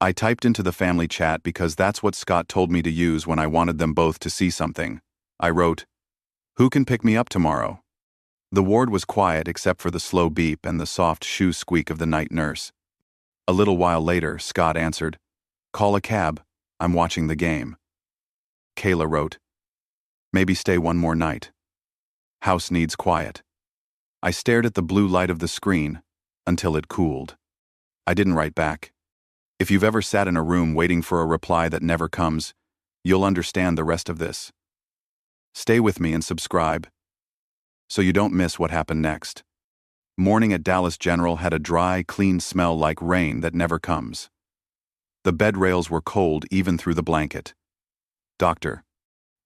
I typed into the family chat because that's what Scott told me to use when I wanted them both to see something. I wrote, "Who can pick me up tomorrow?" The ward was quiet except for the slow beep and the soft shoe squeak of the night nurse. A little while later, Scott answered, "Call a cab. I'm watching the game." Kayla wrote, "Maybe stay one more night. House needs quiet." I stared at the blue light of the screen until it cooled. I didn't write back. If you've ever sat in a room waiting for a reply that never comes, you'll understand the rest of this. Stay with me and subscribe so you don't miss what happened next. Morning at Dallas General had a dry, clean smell like rain that never comes. The bed rails were cold even through the blanket. "Doctor."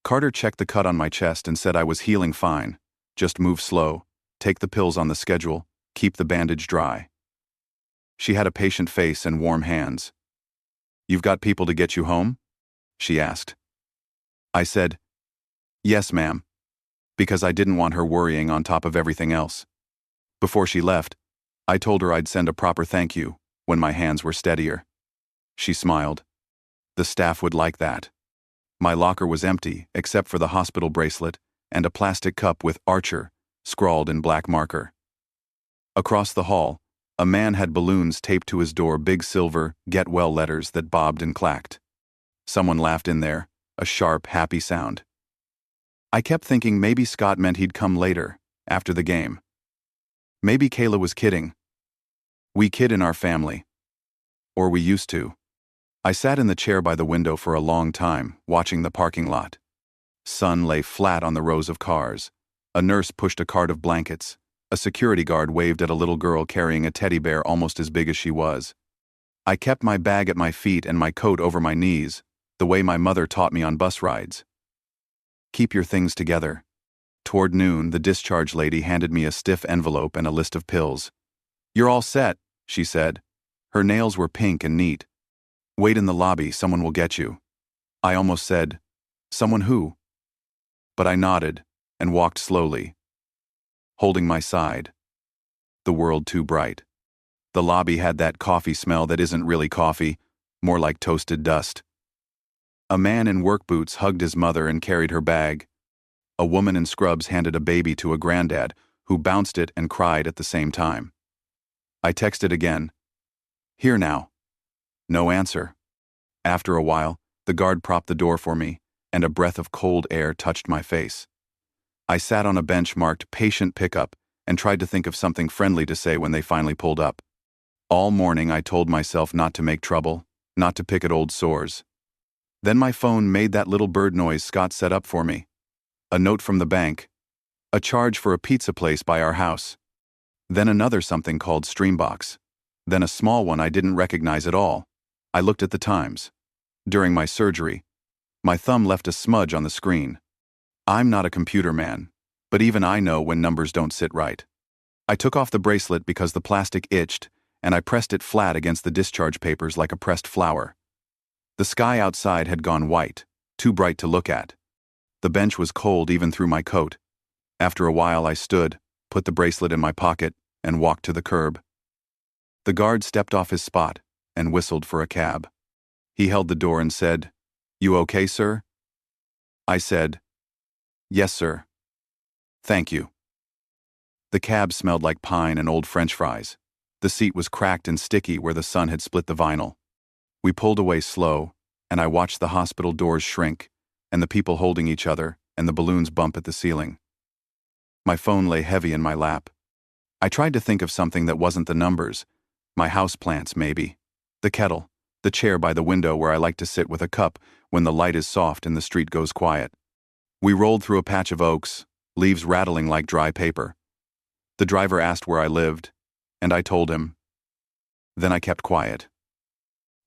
Carter checked the cut on my chest and said I was healing fine. "Just move slow, take the pills on the schedule, keep the bandage dry." She had a patient face and warm hands. "You've got people to get you home?" she asked. I said, "Yes, ma'am," because I didn't want her worrying on top of everything else. Before she left, I told her I'd send a proper thank you when my hands were steadier. She smiled. The staff would like that. My locker was empty except for the hospital bracelet and a plastic cup with Archer scrawled in black marker. Across the hall, a man had balloons taped to his door, big silver "Get Well" letters that bobbed and clacked. Someone laughed in there, a sharp, happy sound. I kept thinking maybe Scott meant he'd come later, after the game. Maybe Kayla was kidding. We kid in our family. Or we used to. I sat in the chair by the window for a long time, watching the parking lot. Sun lay flat on the rows of cars. A nurse pushed a cart of blankets. A security guard waved at a little girl carrying a teddy bear almost as big as she was. I kept my bag at my feet and my coat over my knees, the way my mother taught me on bus rides. Keep your things together. Toward noon, the discharge lady handed me a stiff envelope and a list of pills. "You're all set," she said. Her nails were pink and neat. "Wait in the lobby, someone will get you." I almost said, "Someone who?" But I nodded and walked slowly, holding my side. The world too bright. The lobby had that coffee smell that isn't really coffee, more like toasted dust. A man in work boots hugged his mother and carried her bag. A woman in scrubs handed a baby to a granddad, who bounced it and cried at the same time. I texted again. "Here now." No answer. After a while, the guard propped the door for me, and a breath of cold air touched my face. I sat on a bench marked "Patient Pickup" and tried to think of something friendly to say when they finally pulled up. All morning I told myself not to make trouble, not to pick at old sores. Then my phone made that little bird noise Scott set up for me. A note from the bank. A charge for a pizza place by our house. Then another something called Streambox. Then a small one I didn't recognize at all. I looked at the times. During my surgery, my thumb left a smudge on the screen. I'm not a computer man, but even I know when numbers don't sit right. I took off the bracelet because the plastic itched, and I pressed it flat against the discharge papers like a pressed flower. The sky outside had gone white, too bright to look at. The bench was cold even through my coat. After a while I stood, put the bracelet in my pocket, and walked to the curb. The guard stepped off his spot and whistled for a cab. He held the door and said, "You okay, sir?" I said, "Yes, sir. Thank you." The cab smelled like pine and old French fries. The seat was cracked and sticky where the sun had split the vinyl. We pulled away slow, and I watched the hospital doors shrink, and the people holding each other, and the balloons bump at the ceiling. My phone lay heavy in my lap. I tried to think of something that wasn't the numbers. My houseplants, maybe. The kettle. The chair by the window where I like to sit with a cup when the light is soft and the street goes quiet. We rolled through a patch of oaks, leaves rattling like dry paper. The driver asked where I lived, and I told him. Then I kept quiet.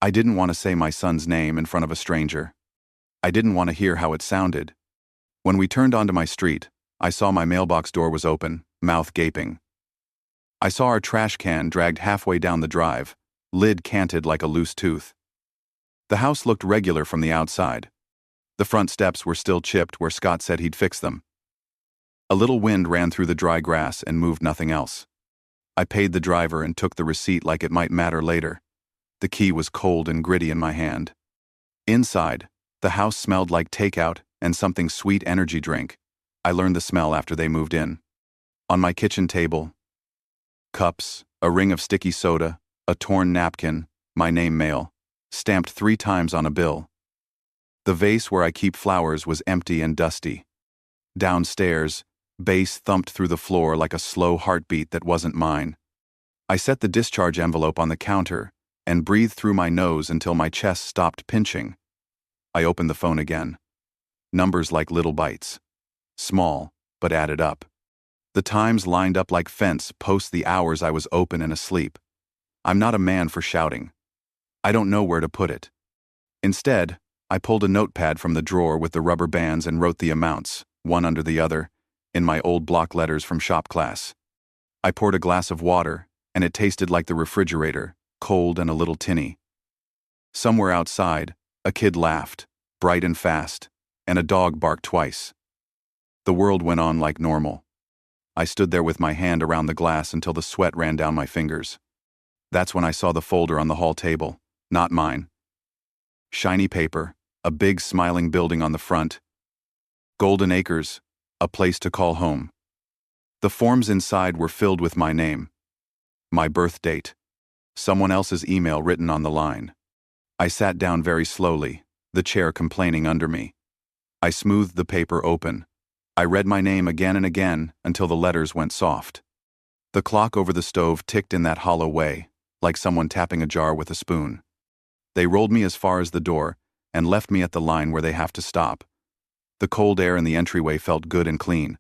I didn't want to say my son's name in front of a stranger. I didn't want to hear how it sounded. When we turned onto my street, I saw my mailbox door was open, mouth gaping. I saw our trash can dragged halfway down the drive, lid canted like a loose tooth. The house looked regular from the outside. The front steps were still chipped where Scott said he'd fix them. A little wind ran through the dry grass and moved nothing else. I paid the driver and took the receipt like it might matter later. The key was cold and gritty in my hand. Inside, the house smelled like takeout and something sweet energy drink. I learned the smell after they moved in. On my kitchen table, cups, a ring of sticky soda, a torn napkin, my name mail, stamped 3 times on a bill. The vase where I keep flowers was empty and dusty. Downstairs, bass thumped through the floor like a slow heartbeat that wasn't mine. I set the discharge envelope on the counter and breathed through my nose until my chest stopped pinching. I opened the phone again. Numbers like little bites. Small, but added up. The times lined up like fence post the hours I was open and asleep. I'm not a man for shouting. I don't know where to put it. Instead, I pulled a notepad from the drawer with the rubber bands and wrote the amounts, one under the other, in my old block letters from shop class. I poured a glass of water, and it tasted like the refrigerator, cold and a little tinny. Somewhere outside, a kid laughed, bright and fast, and a dog barked twice. The world went on like normal. I stood there with my hand around the glass until the sweat ran down my fingers. That's when I saw the folder on the hall table, not mine. Shiny paper, a big smiling building on the front. Golden Acres, a place to call home. The forms inside were filled with my name, my birth date, someone else's email written on the line. I sat down very slowly, the chair complaining under me. I smoothed the paper open. I read my name again and again until the letters went soft. The clock over the stove ticked in that hollow way, like someone tapping a jar with a spoon. They rolled me as far as the door and left me at the line where they have to stop. The cold air in the entryway felt good and clean.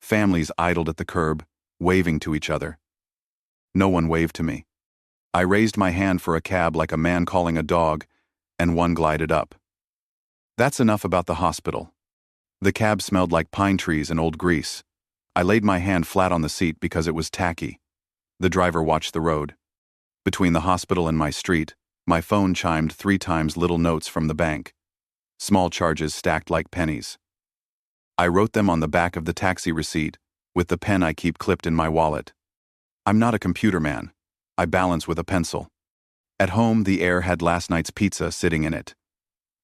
Families idled at the curb, waving to each other. No one waved to me. I raised my hand for a cab like a man calling a dog, and one glided up. That's enough about the hospital. The cab smelled like pine trees and old grease. I laid my hand flat on the seat because it was tacky. The driver watched the road. Between the hospital and my street, my phone chimed 3 times little notes from the bank. Small charges stacked like pennies. I wrote them on the back of the taxi receipt, with the pen I keep clipped in my wallet. I'm not a computer man. I balance with a pencil. At home, the air had last night's pizza sitting in it.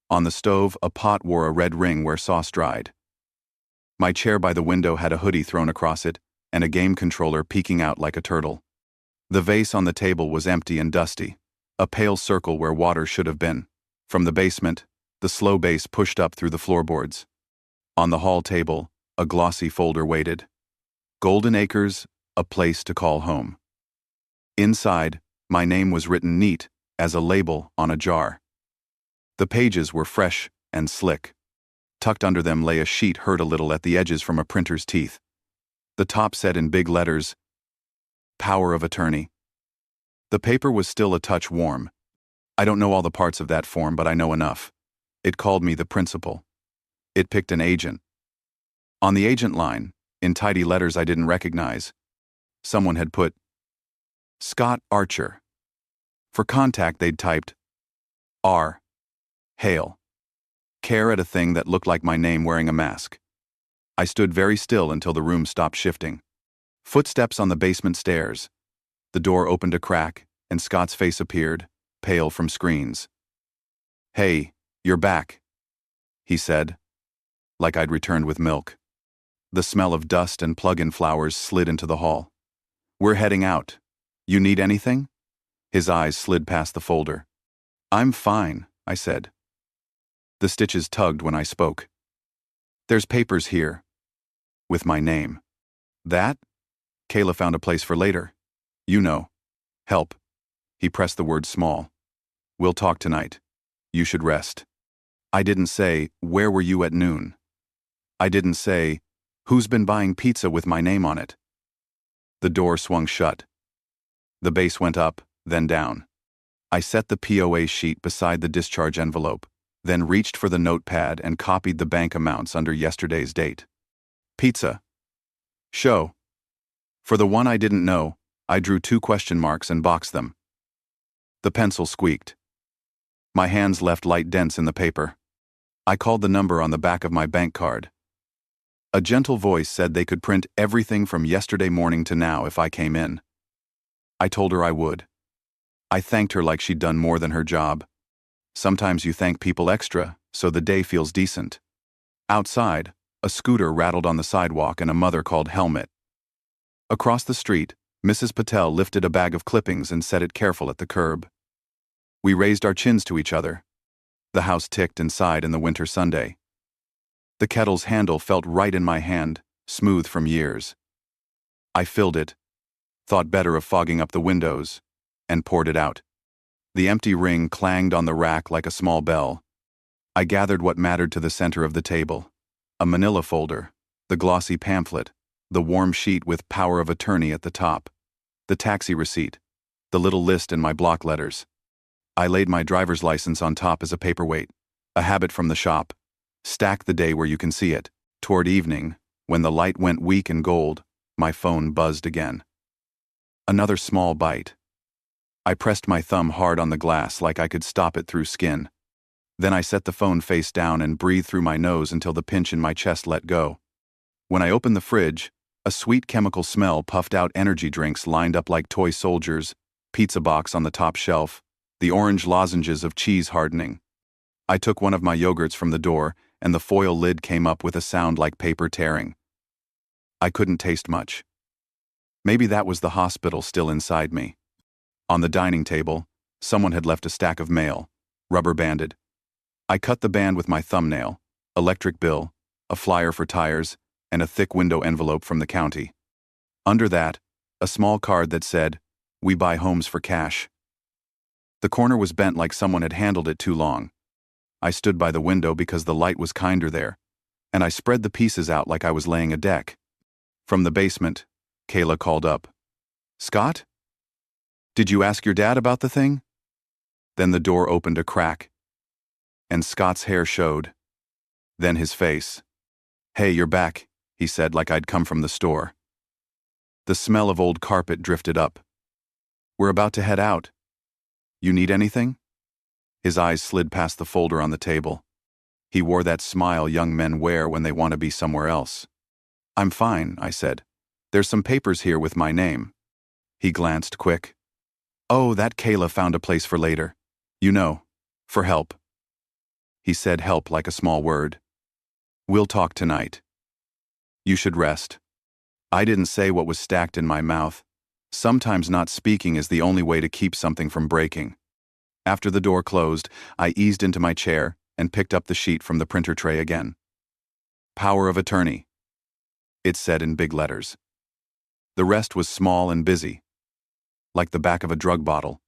On the stove, a pot wore a red ring where sauce dried. My chair by the window had a hoodie thrown across it, and a game controller peeking out like a turtle. The vase on the table was empty and dusty, a pale circle where water should have been. From the basement, the slow bass pushed up through the floorboards. On the hall table, a glossy folder waited. Golden Acres, a place to call home. Inside, my name was written neat, as a label on a jar. The pages were fresh and slick. Tucked under them lay a sheet hurt a little at the edges from a printer's teeth. The top said in big letters, Power of Attorney. The paper was still a touch warm. I don't know all the parts of that form, but I know enough. It called me the principal. It picked an agent. On the agent line, in tidy letters I didn't recognize, someone had put, Scott Archer. For contact they'd typed, R. Hale. Care at a thing that looked like my name wearing a mask. I stood very still until the room stopped shifting. Footsteps on the basement stairs. The door opened a crack, and Scott's face appeared, pale from screens. Hey, you're back, he said, like I'd returned with milk. The smell of dust and plug-in flowers slid into the hall. We're heading out. You need anything? His eyes slid past the folder. I'm fine, I said. The stitches tugged when I spoke. There's papers here. With my name. That? Kayla found a place for later. You know. Help. He pressed the word small. We'll talk tonight. You should rest. I didn't say, where were you at noon? I didn't say, who's been buying pizza with my name on it? The door swung shut. The base went up, then down. I set the POA sheet beside the discharge envelope, then reached for the notepad and copied the bank amounts under yesterday's date. Pizza. Show. For the one I didn't know, I drew 2 question marks and boxed them. The pencil squeaked. My hands left light dents in the paper. I called the number on the back of my bank card. A gentle voice said they could print everything from yesterday morning to now if I came in. I told her I would. I thanked her like she'd done more than her job. Sometimes you thank people extra, so the day feels decent. Outside, a scooter rattled on the sidewalk and a mother called Helmet. Across the street, Mrs. Patel lifted a bag of clippings and set it careful at the curb. We raised our chins to each other. The house ticked and sighed in the winter Sunday. The kettle's handle felt right in my hand, smooth from years. I filled it, thought better of fogging up the windows, and poured it out. The empty ring clanged on the rack like a small bell. I gathered what mattered to the center of the table: a manila folder, the glossy pamphlet, the warm sheet with power of attorney at the top, the taxi receipt, the little list in my block letters. I laid my driver's license on top as a paperweight, a habit from the shop. Stack the day where you can see it. Toward evening, when the light went weak and gold, my phone buzzed again. Another small bite. I pressed my thumb hard on the glass like I could stop it through skin. Then I set the phone face down and breathed through my nose until the pinch in my chest let go. When I opened the fridge, a sweet chemical smell puffed out energy drinks lined up like toy soldiers, pizza box on the top shelf, the orange lozenges of cheese hardening. I took one of my yogurts from the door, and the foil lid came up with a sound like paper tearing. I couldn't taste much. Maybe that was the hospital still inside me. On the dining table, someone had left a stack of mail, rubber-banded. I cut the band with my thumbnail: electric bill, a flyer for tires, and a thick window envelope from the county. Under that, a small card that said, "We buy homes for cash." The corner was bent like someone had handled it too long. I stood by the window because the light was kinder there, and I spread the pieces out like I was laying a deck. From the basement, Kayla called up. "Scott? Did you ask your dad about the thing?" Then the door opened a crack, and Scott's hair showed. Then his face. "Hey, you're back," he said like I'd come from the store. The smell of old carpet drifted up. "We're about to head out. You need anything?" His eyes slid past the folder on the table. He wore that smile young men wear when they want to be somewhere else. "I'm fine," I said. "There's some papers here with my name." He glanced quick. "Oh, that Kayla found a place for later. You know, for help." He said help like a small word. "We'll talk tonight. You should rest." I didn't say what was stacked in my mouth. Sometimes not speaking is the only way to keep something from breaking. After the door closed, I eased into my chair and picked up the sheet from the printer tray again. "Power of attorney," it said in big letters. The rest was small and busy, like the back of a drug bottle.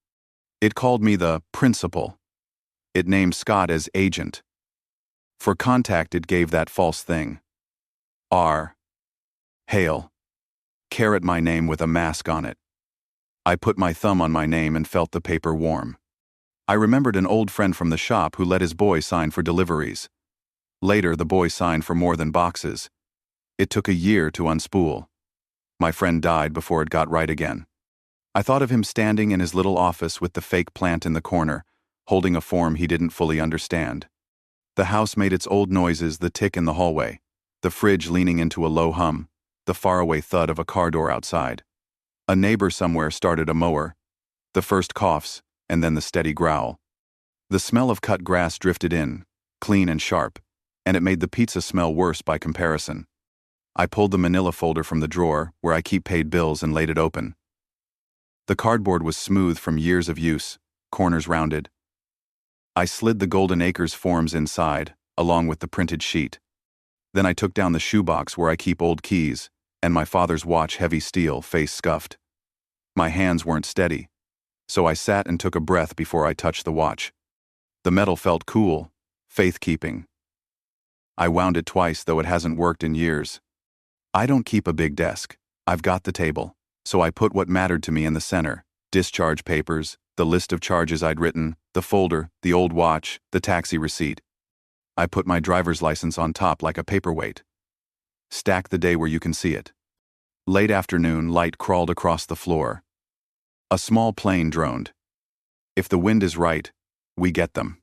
It called me the principal. It named Scott as agent. For contact, it gave that false thing. R. Hale. Caret my name with a mask on it. I put my thumb on my name and felt the paper warm. I remembered an old friend from the shop who let his boy sign for deliveries. Later, the boy signed for more than boxes. It took a year to unspool. My friend died before it got right again. I thought of him standing in his little office with the fake plant in the corner, holding a form he didn't fully understand. The house made its old noises: the tick in the hallway, the fridge leaning into a low hum, the faraway thud of a car door outside. A neighbor somewhere started a mower. The first coughs, and then the steady growl. The smell of cut grass drifted in, clean and sharp, and it made the pizza smell worse by comparison. I pulled the manila folder from the drawer where I keep paid bills and laid it open. The cardboard was smooth from years of use, corners rounded. I slid the Golden Acres forms inside, along with the printed sheet. Then I took down the shoebox where I keep old keys, and my father's watch, heavy steel, face scuffed. My hands weren't steady, so I sat and took a breath before I touched the watch. The metal felt cool, faith-keeping. I wound it twice, though it hasn't worked in years. I don't keep a big desk. I've got the table, so I put what mattered to me in the center: discharge papers, the list of charges I'd written, the folder, the old watch, the taxi receipt. I put my driver's license on top like a paperweight. Stack the day where you can see it. Late afternoon, light crawled across the floor. A small plane droned. If the wind is right, we get them.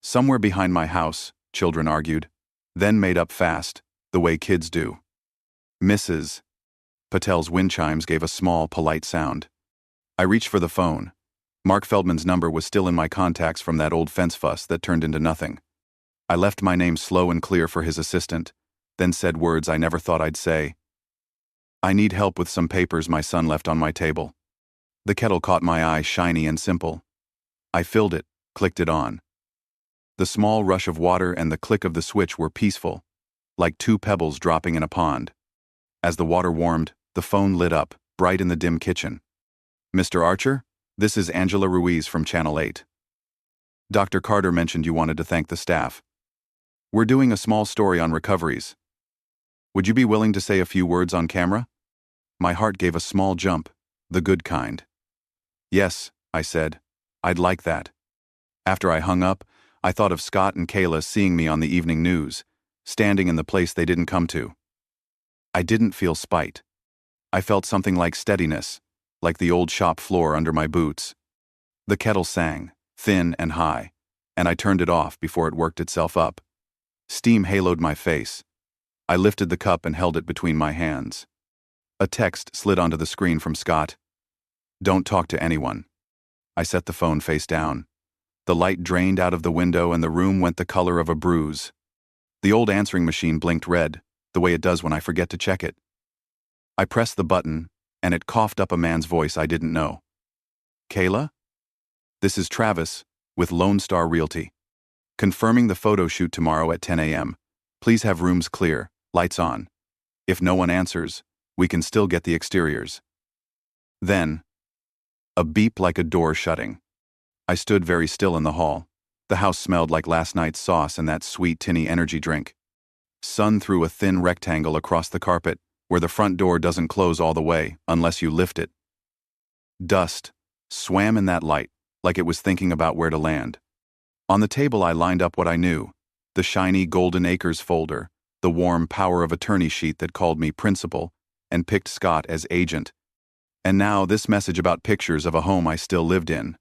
Somewhere behind my house, children argued, then made up fast, the way kids do. Mrs. Patel's wind chimes gave a small, polite sound. I reached for the phone. Mark Feldman's number was still in my contacts from that old fence fuss that turned into nothing. I left my name slow and clear for his assistant, then said words I never thought I'd say. I need help with some papers my son left on my table. The kettle caught my eye, shiny and simple. I filled it, clicked it on. The small rush of water and the click of the switch were peaceful, like two pebbles dropping in a pond. As the water warmed, the phone lit up, bright in the dim kitchen. Mr. Archer, this is Angela Ruiz from Channel 8. Dr. Carter mentioned you wanted to thank the staff. We're doing a small story on recoveries. Would you be willing to say a few words on camera? My heart gave a small jump, the good kind. Yes, I said. I'd like that. After I hung up, I thought of Scott and Kayla seeing me on the evening news, standing in the place they didn't come to. I didn't feel spite. I felt something like steadiness, like the old shop floor under my boots. The kettle sang, thin and high, and I turned it off before it worked itself up. Steam haloed my face. I lifted the cup and held it between my hands. A text slid onto the screen from Scott. Don't talk to anyone. I set the phone face down. The light drained out of the window and the room went the color of a bruise. The old answering machine blinked red, the way it does when I forget to check it. I pressed the button, and it coughed up a man's voice I didn't know. Kayla? This is Travis, with Lone Star Realty. Confirming the photo shoot tomorrow at 10 a.m. Please have rooms clear, lights on. If no one answers, we can still get the exteriors. Then, a beep like a door shutting. I stood very still in the hall. The house smelled like last night's sauce and that sweet tinny energy drink. Sun threw a thin rectangle across the carpet, where the front door doesn't close all the way, unless you lift it. Dust swam in that light, like it was thinking about where to land. On the table I lined up what I knew, the shiny Golden Acres folder, the warm power of attorney sheet that called me principal, and picked Scott as agent. And now this message about pictures of a home I still lived in.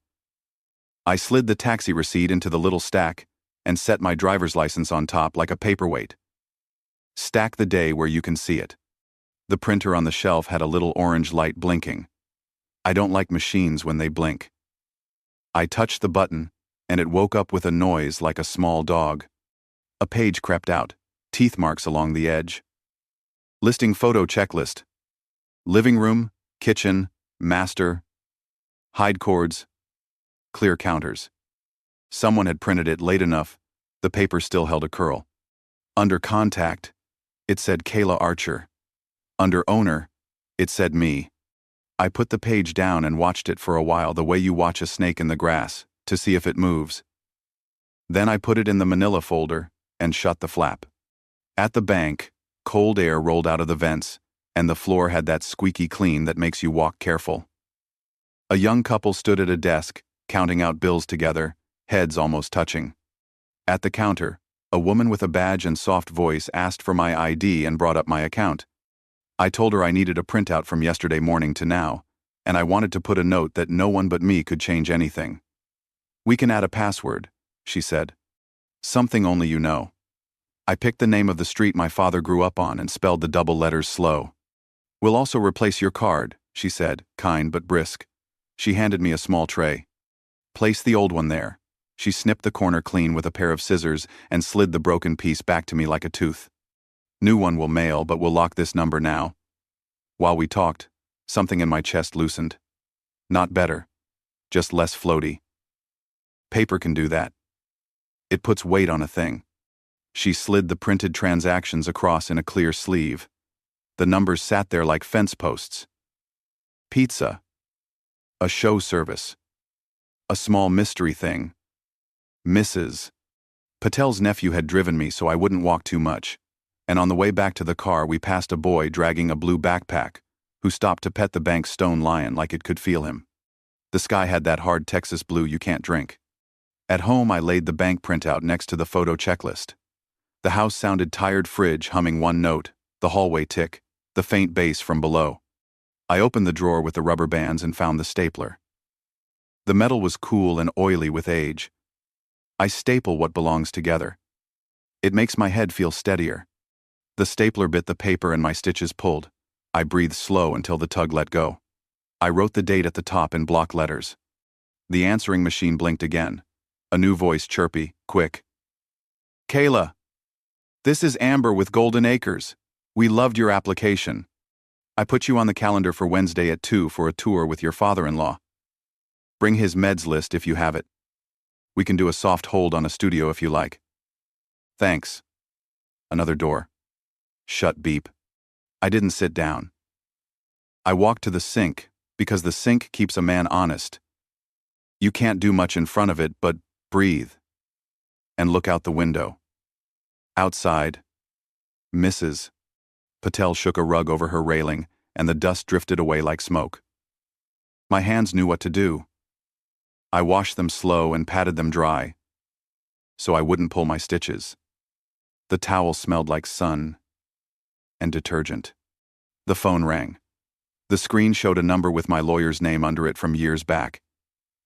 I slid the taxi receipt into the little stack and set my driver's license on top like a paperweight. Stack the day where you can see it. The printer on the shelf had a little orange light blinking. I don't like machines when they blink. I touched the button, and it woke up with a noise like a small dog. A page crept out, teeth marks along the edge. Listing photo checklist. Living room, kitchen, master, hide cords, clear counters. Someone had printed it late enough, the paper still held a curl. Under contact, it said Kayla Archer. Under owner, it said me. I put the page down and watched it for a while the way you watch a snake in the grass, to see if it moves. Then I put it in the manila folder and shut the flap. At the bank, cold air rolled out of the vents, and the floor had that squeaky clean that makes you walk careful. A young couple stood at a desk, counting out bills together, heads almost touching. At the counter, a woman with a badge and soft voice asked for my ID and brought up my account. I told her I needed a printout from yesterday morning to now, and I wanted to put a note that no one but me could change anything. We can add a password, she said. Something only you know. I picked the name of the street my father grew up on and spelled the double letters slow. We'll also replace your card, she said, kind but brisk. She handed me a small tray. Place the old one there. She snipped the corner clean with a pair of scissors and slid the broken piece back to me like a tooth. New one will mail, but we'll lock this number now. While we talked, something in my chest loosened. Not better, just less floaty. Paper can do that. It puts weight on a thing. She slid the printed transactions across in a clear sleeve. The numbers sat there like fence posts. Pizza. A show service. A small mystery thing. Mrs. Patel's nephew had driven me so I wouldn't walk too much, and on the way back to the car we passed a boy dragging a blue backpack, who stopped to pet the bank's stone lion like it could feel him. The sky had that hard Texas blue you can't drink. At home I laid the bank printout next to the photo checklist. The house sounded tired fridge humming one note, the hallway tick, the faint bass from below. I opened the drawer with the rubber bands and found the stapler. The metal was cool and oily with age. I staple what belongs together. It makes my head feel steadier. The stapler bit the paper and my stitches pulled. I breathed slow until the tug let go. I wrote the date at the top in block letters. The answering machine blinked again. A new voice, chirpy, quick. Kayla, this is Amber with Golden Acres. We loved your application. I put you on the calendar for Wednesday at 2 for a tour with your father-in-law. Bring his meds list if you have it. We can do a soft hold on a studio if you like. Thanks. Another door. Shut beep. I didn't sit down. I walked to the sink, because the sink keeps a man honest. You can't do much in front of it but breathe. And look out the window. Outside. Mrs. Patel shook a rug over her railing, and the dust drifted away like smoke. My hands knew what to do. I washed them slow and patted them dry, so I wouldn't pull my stitches. The towel smelled like sun and detergent. The phone rang. The screen showed a number with my lawyer's name under it from years back.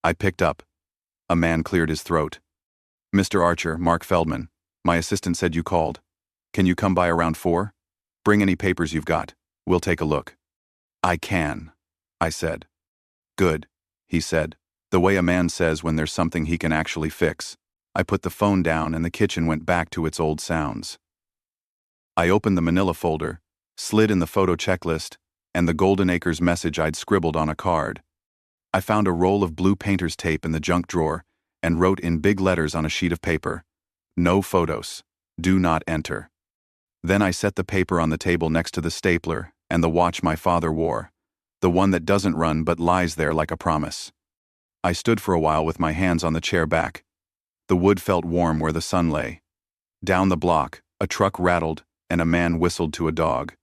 I picked up. A man cleared his throat. Mr. Archer, Mark Feldman, my assistant said you called. Can you come by around 4? Bring any papers you've got. We'll take a look. I can, I said. Good, he said, the way a man says when there's something he can actually fix. I put the phone down and the kitchen went back to its old sounds. I opened the manila folder, slid in the photo checklist, and the Golden Acres message I'd scribbled on a card. I found a roll of blue painter's tape in the junk drawer and wrote in big letters on a sheet of paper, "No photos. Do not enter." Then I set the paper on the table next to the stapler and the watch my father wore, the one that doesn't run but lies there like a promise. I stood for a while with my hands on the chair back. The wood felt warm where the sun lay. Down the block, a truck rattled and a man whistled to a dog.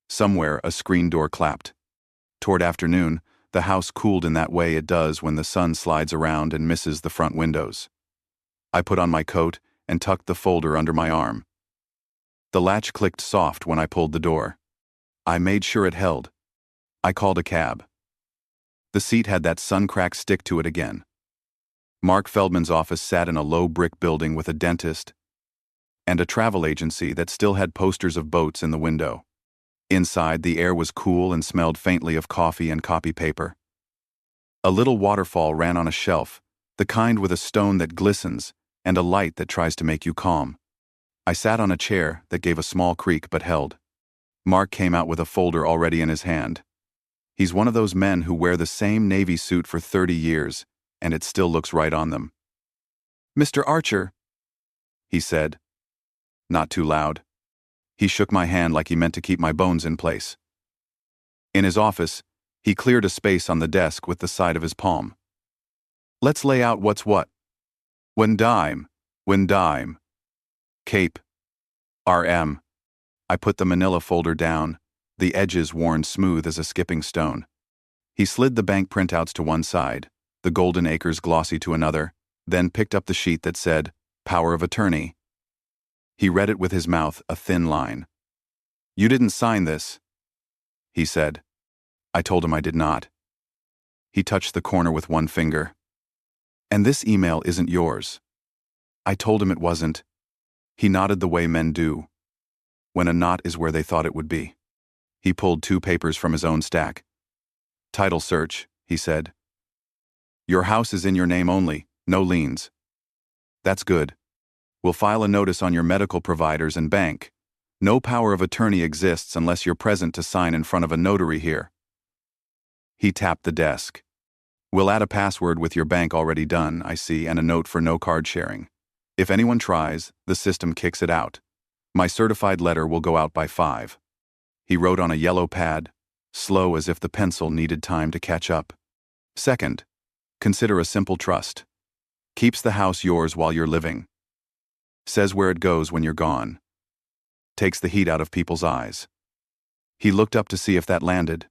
Somewhere, a screen door clapped. Toward afternoon, the house cooled in that way it does when the sun slides around and misses the front windows. I put on my coat and tucked the folder under my arm. The latch clicked soft when I pulled the door. I made sure it held. I called a cab. The seat had that sun-cracked stick to it again. Mark Feldman's office sat in a low brick building with a dentist and a travel agency that still had posters of boats in the window. Inside, the air was cool and smelled faintly of coffee and copy paper. A little waterfall ran on a shelf, the kind with a stone that glistens and a light that tries to make you calm. I sat on a chair that gave a small creak but held. Mark came out with a folder already in his hand. He's one of those men who wear the same navy suit for 30 years, and it still looks right on them. "Mr. Archer," he said. Not too loud. He shook my hand like he meant to keep my bones in place. In his office, he cleared a space on the desk with the side of his palm. "Let's lay out what's what. When dime. Cape. RM." I put the manila folder down, the edges worn smooth as a skipping stone. He slid the bank printouts to one side, the Golden Acres glossy to another, then picked up the sheet that said, "Power of Attorney." He read it with his mouth a thin line. "You didn't sign this," he said. I told him I did not. He touched the corner with one finger. "And this email isn't yours." I told him it wasn't. He nodded the way men do, when a knot is where they thought it would be. He pulled 2 papers from his own stack. "Title search," he said. "Your house is in your name only, no liens." "That's good. We'll file a notice on your medical providers and bank. No power of attorney exists unless you're present to sign in front of a notary here." He tapped the desk. "We'll add a password with your bank already done, I see, and a note for no card sharing. If anyone tries, the system kicks it out. My certified letter will go out by 5. He wrote on a yellow pad, slow as if the pencil needed time to catch up. "Second, consider a simple trust. Keeps the house yours while you're living. Says where it goes when you're gone. Takes the heat out of people's eyes." He looked up to see if that landed.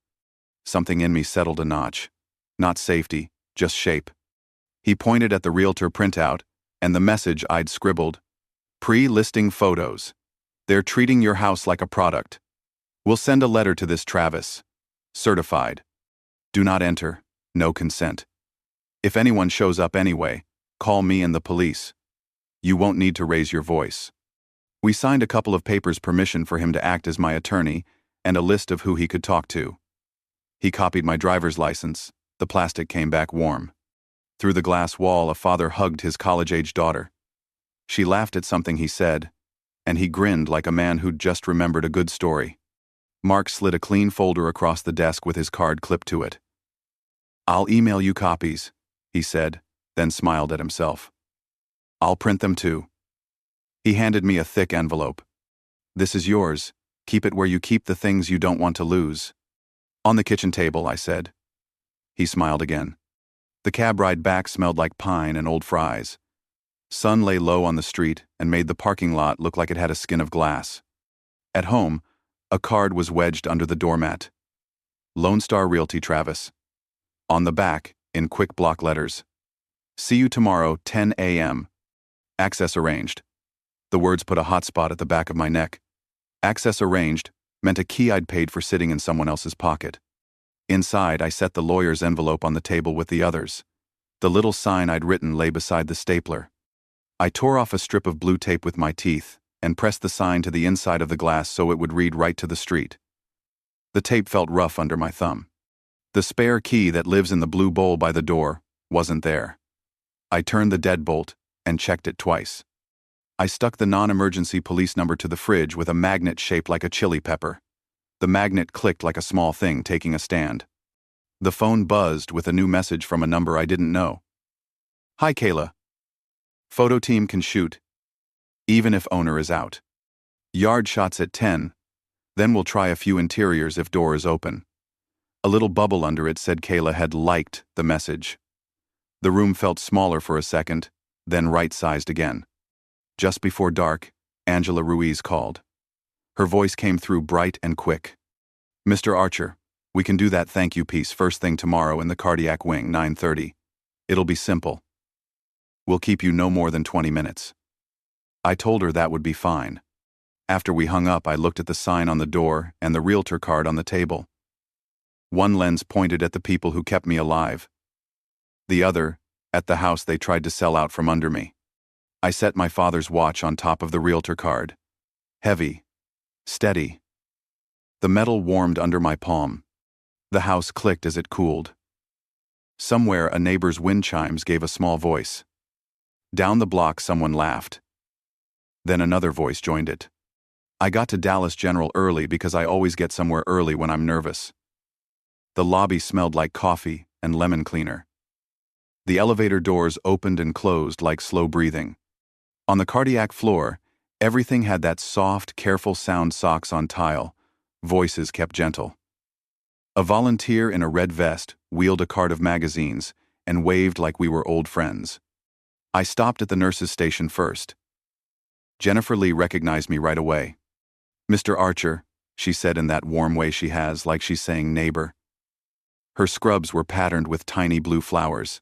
Something in me settled a notch. Not safety, just shape. He pointed at the realtor printout and the message I'd scribbled. "Pre-listing photos. They're treating your house like a product. We'll send a letter to this Travis. Certified. Do not enter. No consent. If anyone shows up anyway, call me and the police. You won't need to raise your voice." We signed a couple of papers permission for him to act as my attorney and a list of who he could talk to. He copied my driver's license. The plastic came back warm. Through the glass wall, a father hugged his college-age daughter. She laughed at something he said, and he grinned like a man who'd just remembered a good story. Mark slid a clean folder across the desk with his card clipped to it. "I'll email you copies," he said, then smiled at himself. "I'll print them too." He handed me a thick envelope. "This is yours. Keep it where you keep the things you don't want to lose." "On the kitchen table," I said. He smiled again. The cab ride back smelled like pine and old fries. Sun lay low on the street and made the parking lot look like it had a skin of glass. At home, a card was wedged under the doormat. Lone Star Realty Travis. On the back, in quick block letters. "See you tomorrow, 10 a.m. Access arranged." The words put a hot spot at the back of my neck. Access arranged meant a key I'd paid for sitting in someone else's pocket. Inside, I set the lawyer's envelope on the table with the others. The little sign I'd written lay beside the stapler. I tore off a strip of blue tape with my teeth and pressed the sign to the inside of the glass so it would read right to the street. The tape felt rough under my thumb. The spare key that lives in the blue bowl by the door wasn't there. I turned the deadbolt and checked it twice. I stuck the non-emergency police number to the fridge with a magnet shaped like a chili pepper. The magnet clicked like a small thing taking a stand. The phone buzzed with a new message from a number I didn't know. "Hi, Kayla. Photo team can shoot, even if owner is out. Yard shots at 10, then we'll try a few interiors if door is open." A little bubble under it said Kayla had liked the message. The room felt smaller for a second, then right-sized again. Just before dark, Angela Ruiz called. Her voice came through bright and quick. "Mr. Archer, we can do that thank you piece first thing tomorrow in the cardiac wing, 9:30. It'll be simple. We'll keep you no more than 20 minutes. I told her that would be fine. After we hung up, I looked at the sign on the door and the realtor card on the table. One lens pointed at the people who kept me alive. The other, at the house they tried to sell out from under me. I set my father's watch on top of the realtor card. Heavy. Steady. The metal warmed under my palm. The house clicked as it cooled. Somewhere, a neighbor's wind chimes gave a small voice. Down the block, someone laughed. Then another voice joined it. I got to Dallas General early because I always get somewhere early when I'm nervous. The lobby smelled like coffee and lemon cleaner. The elevator doors opened and closed like slow breathing. On the cardiac floor, everything had that soft, careful sound. Socks on tile. Voices kept gentle. A volunteer in a red vest wheeled a cart of magazines and waved like we were old friends. I stopped at the nurse's station first. Jennifer Lee recognized me right away. "Mr. Archer," she said in that warm way she has, like she's saying neighbor. Her scrubs were patterned with tiny blue flowers.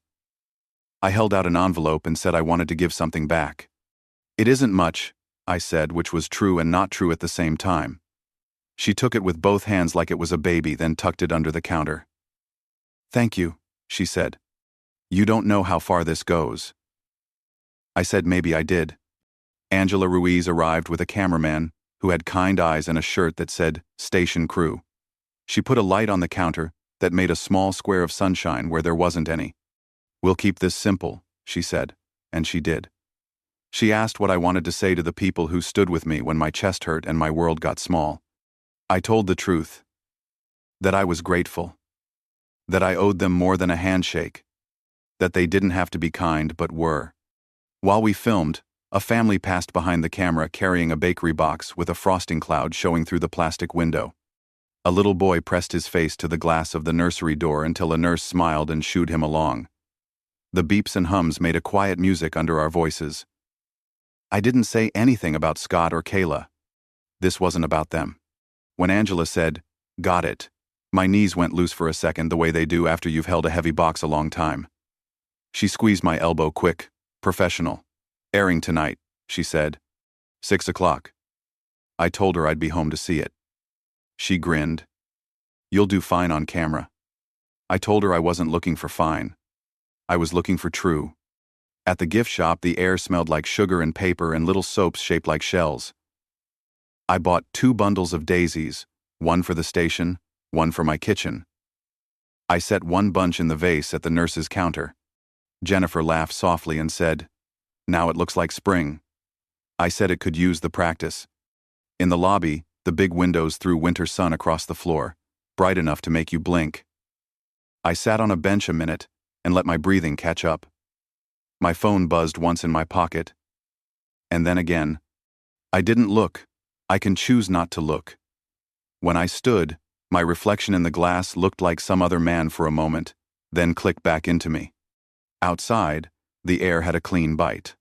I held out an envelope and said I wanted to give something back. "It isn't much," I said, which was true and not true at the same time. She took it with both hands like it was a baby, then tucked it under the counter. "Thank you," she said. "You don't know how far this goes." I said maybe I did. Angela Ruiz arrived with a cameraman who had kind eyes and a shirt that said Station Crew. She put a light on the counter that made a small square of sunshine where there wasn't any. "We'll keep this simple," she said, and she did. She asked what I wanted to say to the people who stood with me when my chest hurt and my world got small. I told the truth. That I was grateful. That I owed them more than a handshake. That they didn't have to be kind but were. While we filmed, a family passed behind the camera carrying a bakery box with a frosting cloud showing through the plastic window. A little boy pressed his face to the glass of the nursery door until a nurse smiled and shooed him along. The beeps and hums made a quiet music under our voices. I didn't say anything about Scott or Kayla. This wasn't about them. When Angela said, "Got it," my knees went loose for a second the way they do after you've held a heavy box a long time. She squeezed my elbow quick, professional. "Airing tonight," she said. 6 o'clock. I told her I'd be home to see it. She grinned. "You'll do fine on camera." I told her I wasn't looking for fine. I was looking for true. At the gift shop, the air smelled like sugar and paper and little soaps shaped like shells. I bought 2 bundles of daisies, one for the station, one for my kitchen. I set one bunch in the vase at the nurse's counter. Jennifer laughed softly and said, "Now it looks like spring." I said it could use the practice. In the lobby, the big windows threw winter sun across the floor, bright enough to make you blink. I sat on a bench a minute and let my breathing catch up. My phone buzzed once in my pocket, and then again. I didn't look. I can choose not to look. When I stood, my reflection in the glass looked like some other man for a moment, then clicked back into me. Outside, the air had a clean bite.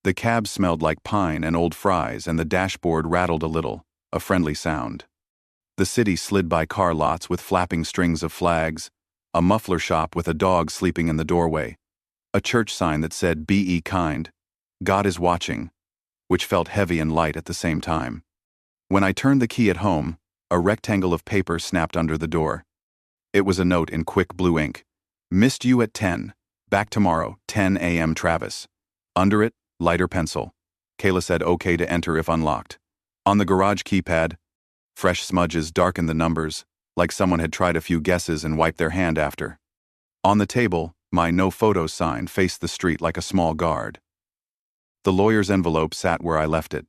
The cab smelled like pine and old fries, and the dashboard rattled a little, a friendly sound. The city slid by car lots with flapping strings of flags, a muffler shop with a dog sleeping in the doorway, a church sign that said, "Be kind, God is watching," which felt heavy and light at the same time. When I turned the key at home, a rectangle of paper snapped under the door. It was a note in quick blue ink. "Missed you at 10. Back tomorrow, 10 a.m. Travis." Under it, lighter pencil. Kayla said okay to enter if unlocked. On the garage keypad, fresh smudges darkened the numbers, like someone had tried a few guesses and wiped their hand after. On the table, my no photos sign faced the street like a small guard. The lawyer's envelope sat where I left it.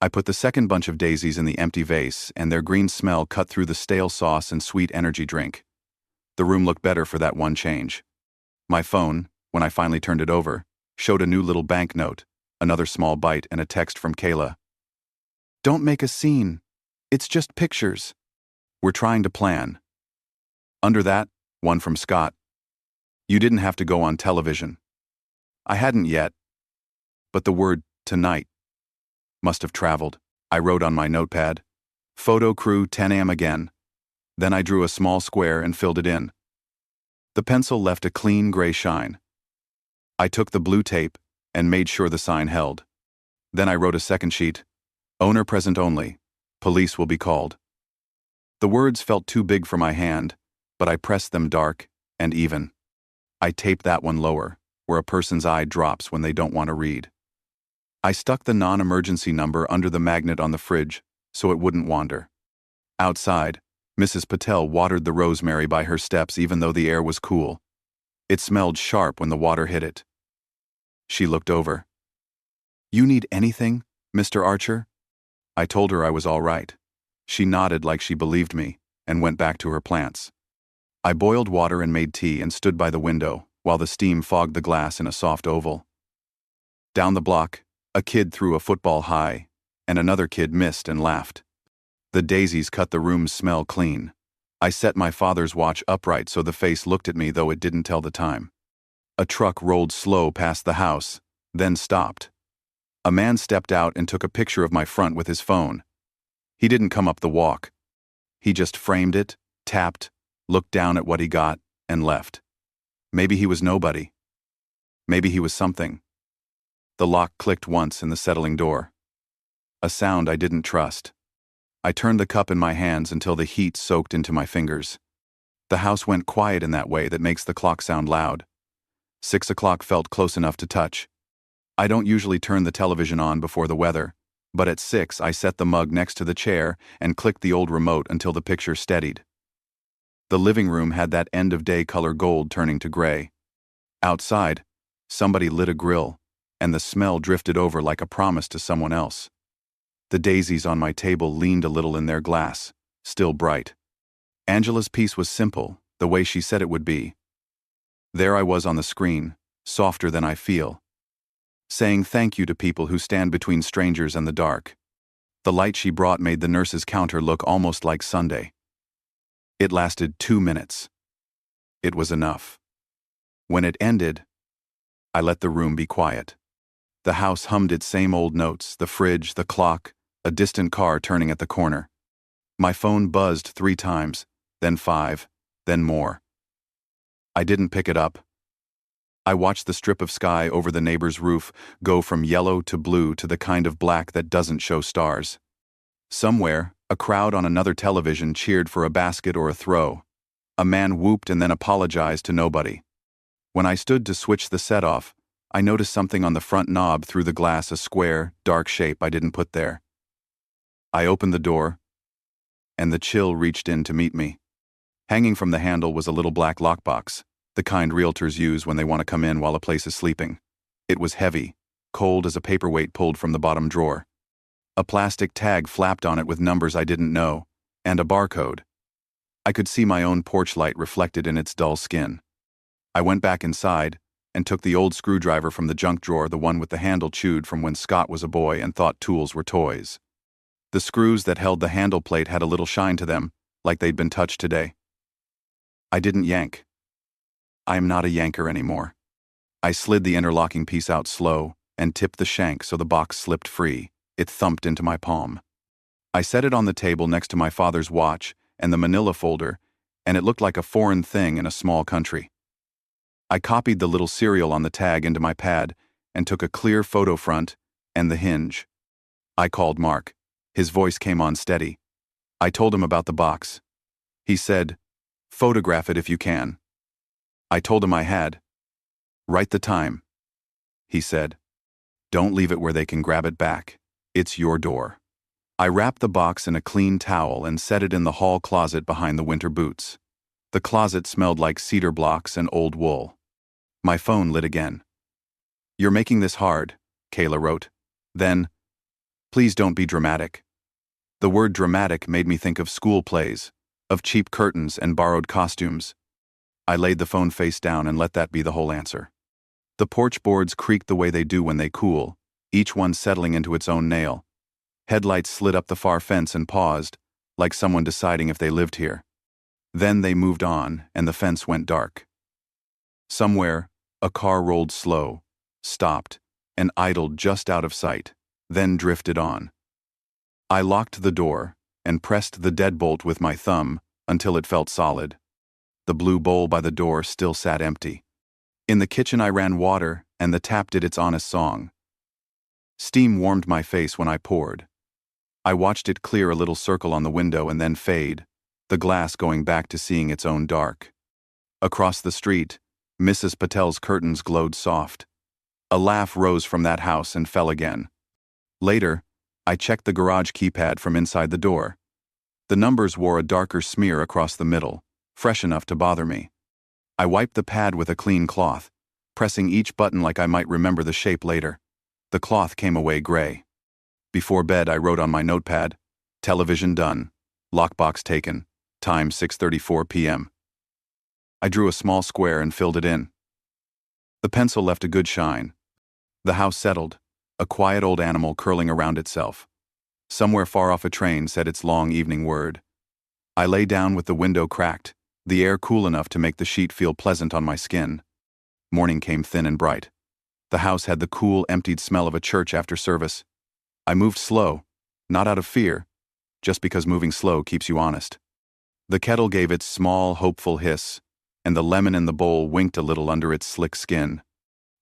I put the second bunch of daisies in the empty vase, and their green smell cut through the stale sauce and sweet energy drink. The room looked better for that one change. My phone, when I finally turned it over, showed a new little banknote, another small bite, and a text from Kayla. "Don't make a scene. It's just pictures. We're trying to plan." Under that, one from Scott. "You didn't have to go on television." I hadn't yet, but the word "tonight" must have traveled. I wrote on my notepad, "Photo crew 10 a.m. again." Then I drew a small square and filled it in. The pencil left a clean gray shine. I took the blue tape and made sure the sign held. Then I wrote a second sheet, "Owner present only. Police will be called." The words felt too big for my hand, but I pressed them dark and even. I taped that one lower, where a person's eye drops when they don't want to read. I stuck the non-emergency number under the magnet on the fridge so it wouldn't wander. Outside, Mrs. Patel watered the rosemary by her steps even though the air was cool. It smelled sharp when the water hit it. She looked over. "You need anything, Mr. Archer?" I told her I was all right. She nodded like she believed me and went back to her plants. I boiled water and made tea and stood by the window while the steam fogged the glass in a soft oval. Down the block, a kid threw a football high, and another kid missed and laughed. The daisies cut the room's smell clean. I set my father's watch upright so the face looked at me though it didn't tell the time. A truck rolled slow past the house, then stopped. A man stepped out and took a picture of my front with his phone. He didn't come up the walk. He just framed it, tapped, looked down at what he got, and left. Maybe he was nobody. Maybe he was something. The lock clicked once in the settling door. A sound I didn't trust. I turned the cup in my hands until the heat soaked into my fingers. The house went quiet in that way that makes the clock sound loud. 6 o'clock felt close enough to touch. I don't usually turn the television on before the weather, but at 6 I set the mug next to the chair and clicked the old remote until the picture steadied. The living room had that end-of-day color gold turning to gray. Outside, somebody lit a grill, and the smell drifted over like a promise to someone else. The daisies on my table leaned a little in their glass, still bright. Angela's piece was simple, the way she said it would be. There I was on the screen, softer than I feel, saying thank you to people who stand between strangers and the dark. The light she brought made the nurse's counter look almost like Sunday. It lasted 2 minutes. It was enough. When it ended, I let the room be quiet. The house hummed its same old notes, the fridge, the clock, a distant car turning at the corner. My phone buzzed 3 times, then 5, then more. I didn't pick it up. I watched the strip of sky over the neighbor's roof go from yellow to blue to the kind of black that doesn't show stars. Somewhere, a crowd on another television cheered for a basket or a throw. A man whooped and then apologized to nobody. When I stood to switch the set off, I noticed something on the front knob through the glass, a square, dark shape I didn't put there. I opened the door, and the chill reached in to meet me. Hanging from the handle was a little black lockbox. the kind realtors use when they want to come in while a place is sleeping. It was heavy, cold as a paperweight pulled from the bottom drawer. A plastic tag flapped on it with numbers I didn't know, and a barcode. I could see my own porch light reflected in its dull skin. I went back inside and took the old screwdriver from the junk drawer, the one with the handle chewed from when Scott was a boy and thought tools were toys. The screws that held the handle plate had a little shine to them, like they'd been touched today. I didn't yank. I am not a yanker anymore. I slid the interlocking piece out slow and tipped the shank so the box slipped free. It thumped into my palm. I set it on the table next to my father's watch and the manila folder, and it looked like a foreign thing in a small country. I copied the little serial on the tag into my pad and took a clear photo front and the hinge. I called Mark. His voice came on steady. I told him about the box. He said, "Photograph it if you can." I told him I had. "Write the time," he said. "Don't leave it where they can grab it back. It's your door." I wrapped the box in a clean towel and set it in the hall closet behind the winter boots. The closet smelled like cedar blocks and old wool. My phone lit again. "You're making this hard," Kayla wrote. Then, "Please don't be dramatic." The word dramatic made me think of school plays, of cheap curtains and borrowed costumes. I laid the phone face down and let that be the whole answer. The porch boards creaked the way they do when they cool, each one settling into its own nail. Headlights slid up the far fence and paused, like someone deciding if they lived here. Then they moved on, and the fence went dark. Somewhere, a car rolled slow, stopped, and idled just out of sight, then drifted on. I locked the door and pressed the deadbolt with my thumb until it felt solid. The blue bowl by the door still sat empty. In the kitchen I ran water, and the tap did its honest song. Steam warmed my face when I poured. I watched it clear a little circle on the window and then fade, the glass going back to seeing its own dark. Across the street, Mrs. Patel's curtains glowed soft. A laugh rose from that house and fell again. Later, I checked the garage keypad from inside the door. The numbers wore a darker smear across the middle, fresh enough to bother me. I wiped the pad with a clean cloth, pressing each button like I might remember the shape later. The cloth came away gray. Before bed, I wrote on my notepad, "Television done. Lockbox taken. Time 6:34 p.m. I drew a small square and filled it in. The pencil left a good shine. The house settled, a quiet old animal curling around itself. Somewhere far off a train said its long evening word. I lay down with the window cracked, the air cool enough to make the sheet feel pleasant on my skin. Morning came thin and bright. The house had the cool, emptied smell of a church after service. I moved slow, not out of fear, just because moving slow keeps you honest. The kettle gave its small, hopeful hiss, and the lemon in the bowl winked a little under its slick skin.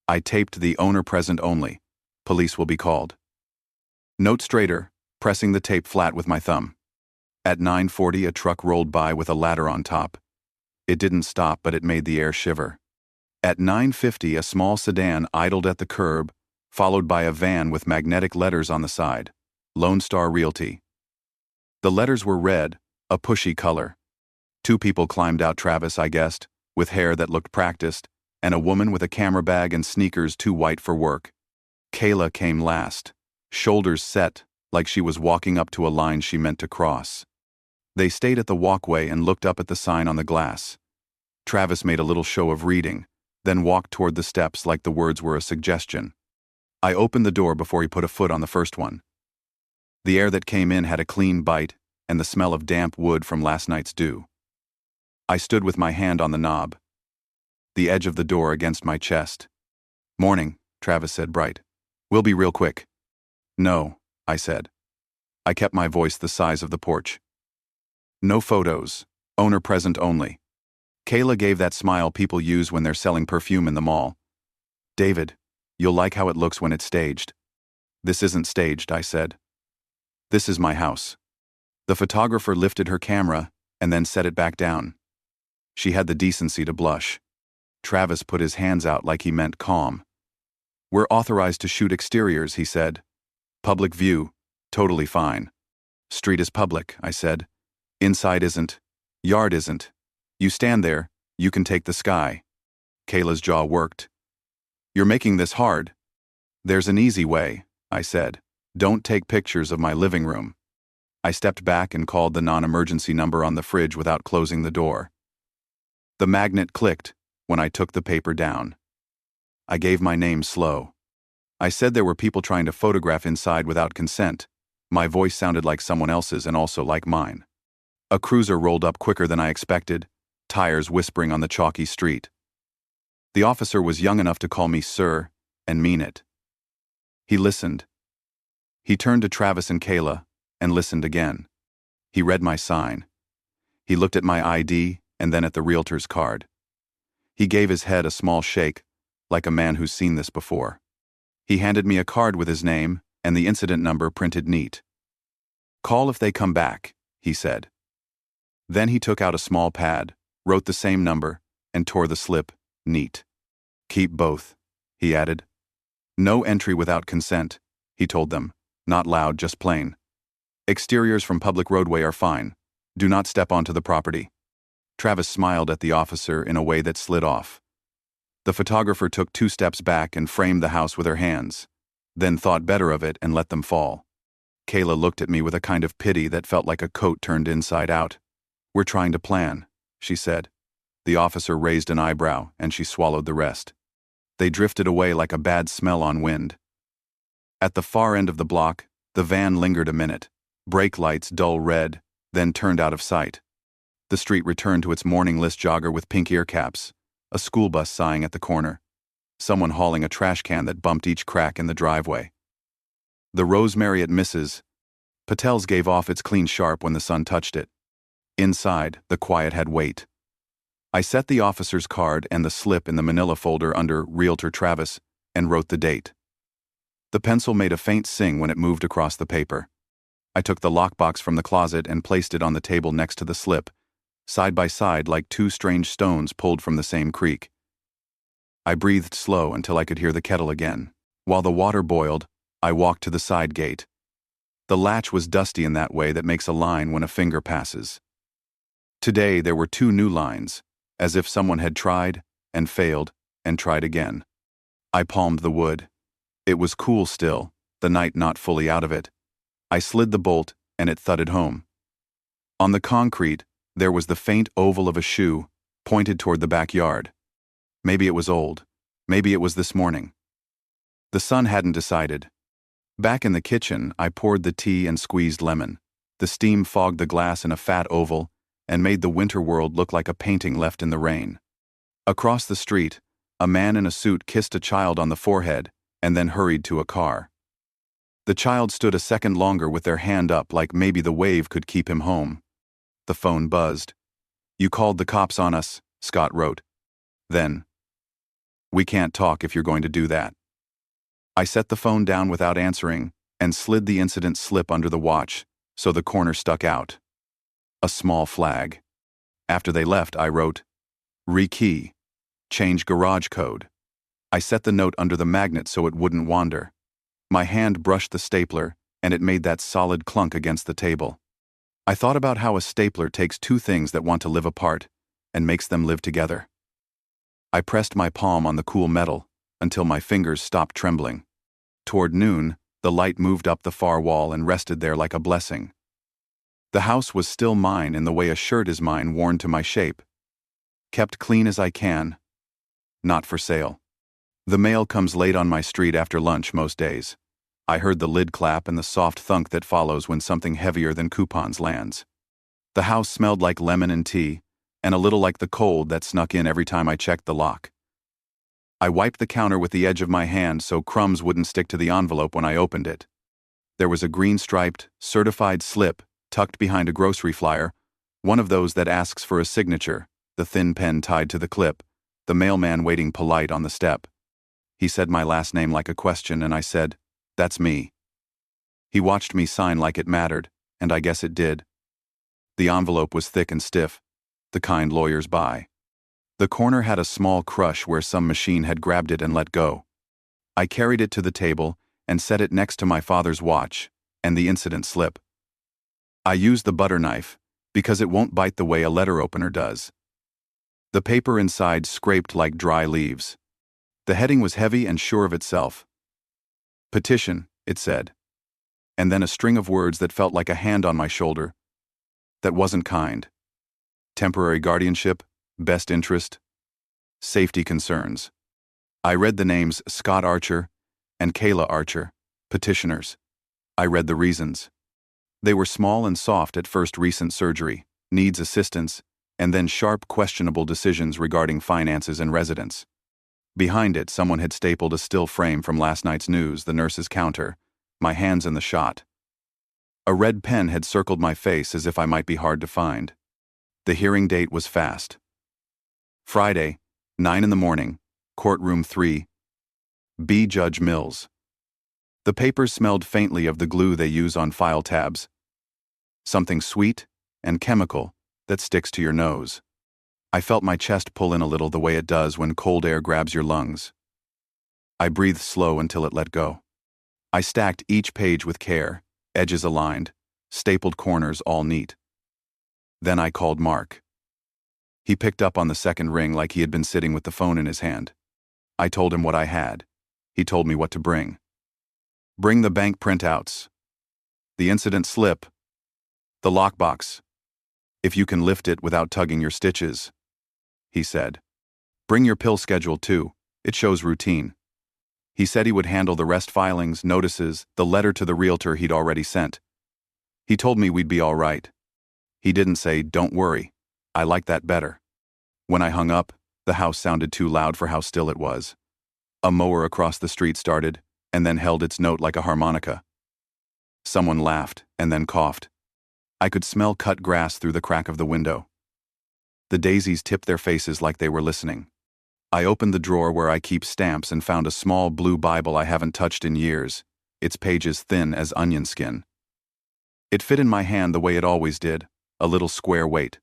I taped the owner present only. Police will be called. Note straighter, pressing the tape flat with my thumb. At 9:40, a truck rolled by with a ladder on top. It didn't stop, but it made the air shiver. At 9:50, a small sedan idled at the curb, followed by a van with magnetic letters on the side, Lone Star Realty. The letters were red, a pushy color. 2 people climbed out, Travis, I guessed, with hair that looked practiced, and a woman with a camera bag and sneakers too white for work. Kayla came last, shoulders set, like she was walking up to a line she meant to cross. They stayed at the walkway and looked up at the sign on the glass. Travis made a little show of reading, then walked toward the steps like the words were a suggestion. I opened the door before he put a foot on the first one. The air that came in had a clean bite and the smell of damp wood from last night's dew. I stood with my hand on the knob, the edge of the door against my chest. "Morning," Travis said, bright. "We'll be real quick." "No," I said. I kept my voice the size of the porch. "No photos. Owner present only." Kayla gave that smile people use when they're selling perfume in the mall. "David, you'll like how it looks when it's staged." "This isn't staged," I said. "This is my house." The photographer lifted her camera and then set it back down. She had the decency to blush. Travis put his hands out like he meant calm. "We're authorized to shoot exteriors," he said. "Public view, totally fine." "Street is public," I said. "Inside isn't. Yard isn't. You stand there, you can take the sky." Kayla's jaw worked. "You're making this hard." "There's an easy way," I said. "Don't take pictures of my living room." I stepped back and called the non-emergency number on the fridge without closing the door. The magnet clicked when I took the paper down. I gave my name slow. I said there were people trying to photograph inside without consent. My voice sounded like someone else's and also like mine. A cruiser rolled up quicker than I expected, tires whispering on the chalky street. The officer was young enough to call me sir and mean it. He listened. He turned to Travis and Kayla and listened again. He read my sign. He looked at my ID and then at the realtor's card. He gave his head a small shake, like a man who's seen this before. He handed me a card with his name and the incident number printed neat. "Call if they come back," he said. Then he took out a small pad, wrote the same number, and tore the slip neat. "Keep both," he added. "No entry without consent," he told them, not loud, just plain. "Exteriors from public roadway are fine. Do not step onto the property." Travis smiled at the officer in a way that slid off. The photographer took 2 steps back and framed the house with her hands, then thought better of it and let them fall. Kayla looked at me with a kind of pity that felt like a coat turned inside out. "We're trying to plan," she said. The officer raised an eyebrow, and she swallowed the rest. They drifted away like a bad smell on wind. At the far end of the block, the van lingered a minute, brake lights dull red, then turned out of sight. The street returned to its morning list jogger with pink ear caps, a school bus sighing at the corner, someone hauling a trash can that bumped each crack in the driveway. The rosemary at Mrs. Patel's gave off its clean sharp when the sun touched it. Inside, the quiet had weight. I set the officer's card and the slip in the manila folder under Realtor Travis and wrote the date. The pencil made a faint sing when it moved across the paper. I took the lockbox from the closet and placed it on the table next to the slip, side by side like 2 strange stones pulled from the same creek. I breathed slow until I could hear the kettle again. While the water boiled, I walked to the side gate. The latch was dusty in that way that makes a line when a finger passes. Today there were 2 new lines, as if someone had tried and failed and tried again. I palmed the wood. It was cool still, the night not fully out of it. I slid the bolt and it thudded home. On the concrete, there was the faint oval of a shoe, pointed toward the backyard. Maybe it was old. Maybe it was this morning. The sun hadn't decided. Back in the kitchen, I poured the tea and squeezed lemon. The steam fogged the glass in a fat oval and made the winter world look like a painting left in the rain. Across the street, a man in a suit kissed a child on the forehead and then hurried to a car. The child stood a second longer with their hand up like maybe the wave could keep him home. The phone buzzed. "You called the cops on us," Scott wrote. Then, "We can't talk if you're going to do that." I set the phone down without answering and slid the incident slip under the watch so the corner stuck out. A small flag. After they left, I wrote, "Rekey. Change garage code." I set the note under the magnet so it wouldn't wander. My hand brushed the stapler, and it made that solid clunk against the table. I thought about how a stapler takes 2 things that want to live apart and makes them live together. I pressed my palm on the cool metal until my fingers stopped trembling. Toward noon, the light moved up the far wall and rested there like a blessing. The house was still mine in the way a shirt is mine worn to my shape. Kept clean as I can. Not for sale. The mail comes late on my street after lunch most days. I heard the lid clap and the soft thunk that follows when something heavier than coupons lands. The house smelled like lemon and tea, and a little like the cold that snuck in every time I checked the lock. I wiped the counter with the edge of my hand so crumbs wouldn't stick to the envelope when I opened it. There was a green-striped, certified slip tucked behind a grocery flyer, one of those that asks for a signature, the thin pen tied to the clip, the mailman waiting polite on the step. He said my last name like a question, and I said, "That's me." He watched me sign like it mattered, and I guess it did. The envelope was thick and stiff, the kind lawyers buy. The corner had a small crush where some machine had grabbed it and let go. I carried it to the table and set it next to my father's watch and the incident slip. I used the butter knife because it won't bite the way a letter opener does. The paper inside scraped like dry leaves. The heading was heavy and sure of itself. Petition, it said. And then a string of words that felt like a hand on my shoulder. That wasn't kind. Temporary guardianship, best interest, safety concerns. I read the names Scott Archer and Kayla Archer, petitioners. I read the reasons. They were small and soft at first: recent surgery, needs assistance, and then sharp, questionable decisions regarding finances and residence. Behind it, someone had stapled a still frame from last night's news, the nurse's counter, my hands in the shot. A red pen had circled my face as if I might be hard to find. The hearing date was fast. Friday, 9 in the morning, courtroom 3, B. Judge Mills. The papers smelled faintly of the glue they use on file tabs. Something sweet and chemical that sticks to your nose. I felt my chest pull in a little, the way it does when cold air grabs your lungs. I breathed slow until it let go. I stacked each page with care, edges aligned, stapled corners all neat. Then I called Mark. He picked up on the second ring like he had been sitting with the phone in his hand. I told him what I had. He told me what to bring. Bring the bank printouts. The incident slip. The lockbox. If you can lift it without tugging your stitches, he said. Bring your pill schedule too. It shows routine. He said he would handle the rest: filings, notices, the letter to the realtor he'd already sent. He told me we'd be all right. He didn't say, "Don't worry." I liked that better. When I hung up, the house sounded too loud for how still it was. A mower across the street started, and then held its note like a harmonica. Someone laughed, and then coughed. I could smell cut grass through the crack of the window. The daisies tipped their faces like they were listening. I opened the drawer where I keep stamps and found a small blue Bible I haven't touched in years, its pages thin as onion skin. It fit in my hand the way it always did, a little square weight.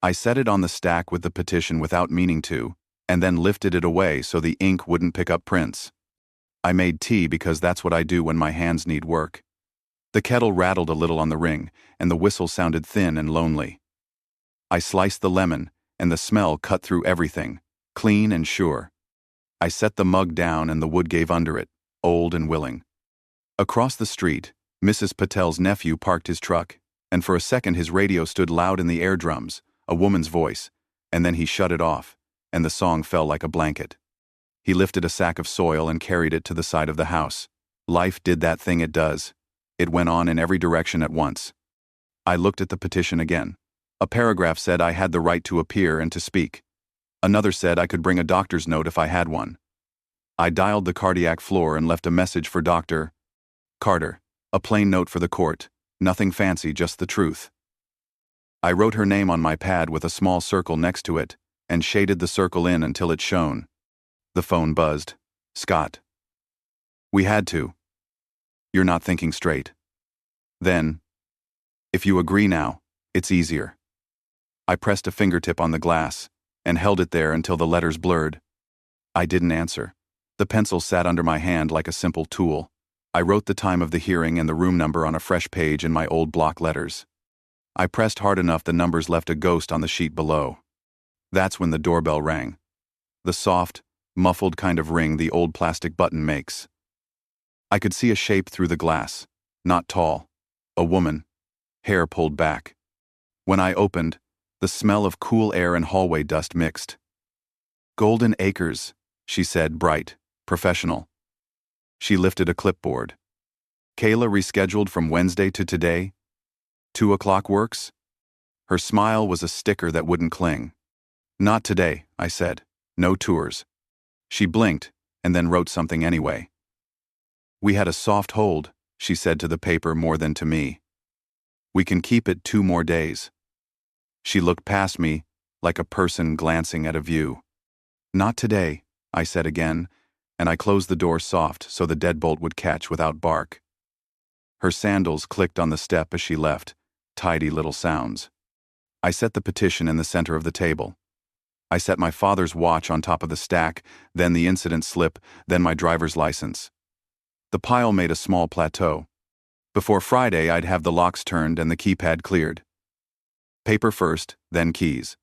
I set it on the stack with the petition without meaning to, and then lifted it away so the ink wouldn't pick up prints. I made tea because that's what I do when my hands need work. The kettle rattled a little on the ring, and the whistle sounded thin and lonely. I sliced the lemon, and the smell cut through everything, clean and sure. I set the mug down and the wood gave under it, old and willing. Across the street, Mrs. Patel's nephew parked his truck, and for a second his radio stood loud in the air drums, a woman's voice, and then he shut it off, and the song fell like a blanket. He lifted a sack of soil and carried it to the side of the house. Life did that thing it does. It went on in every direction at once. I looked at the petition again. A paragraph said I had the right to appear and to speak. Another said I could bring a doctor's note if I had one. I dialed the cardiac floor and left a message for Dr. Carter, a plain note for the court, nothing fancy, just the truth. I wrote her name on my pad with a small circle next to it, and shaded the circle in until it shone. The phone buzzed. Scott. We had to. You're not thinking straight. Then, if you agree now, it's easier. I pressed a fingertip on the glass, and held it there until the letters blurred. I didn't answer. The pencil sat under my hand like a simple tool. I wrote the time of the hearing and the room number on a fresh page in my old block letters. I pressed hard enough the numbers left a ghost on the sheet below. That's when the doorbell rang. The soft, muffled kind of ring the old plastic button makes. I could see a shape through the glass, not tall. A woman, hair pulled back. When I opened, the smell of cool air and hallway dust mixed. Golden Acres, she said, bright, professional. She lifted a clipboard. Kayla rescheduled from Wednesday to today. 2 o'clock works? Her smile was a sticker that wouldn't cling. Not today, I said. No tours. She blinked, and then wrote something anyway. We had a soft hold, she said to the paper more than to me. We can keep it 2 more days. She looked past me, like a person glancing at a view. Not today, I said again, and I closed the door soft so the deadbolt would catch without bark. Her sandals clicked on the step as she left, tidy little sounds. I set the petition in the center of the table. I set my father's watch on top of the stack, then the incident slip, then my driver's license. The pile made a small plateau. Before Friday, I'd have the locks turned and the keypad cleared. Paper first, then keys.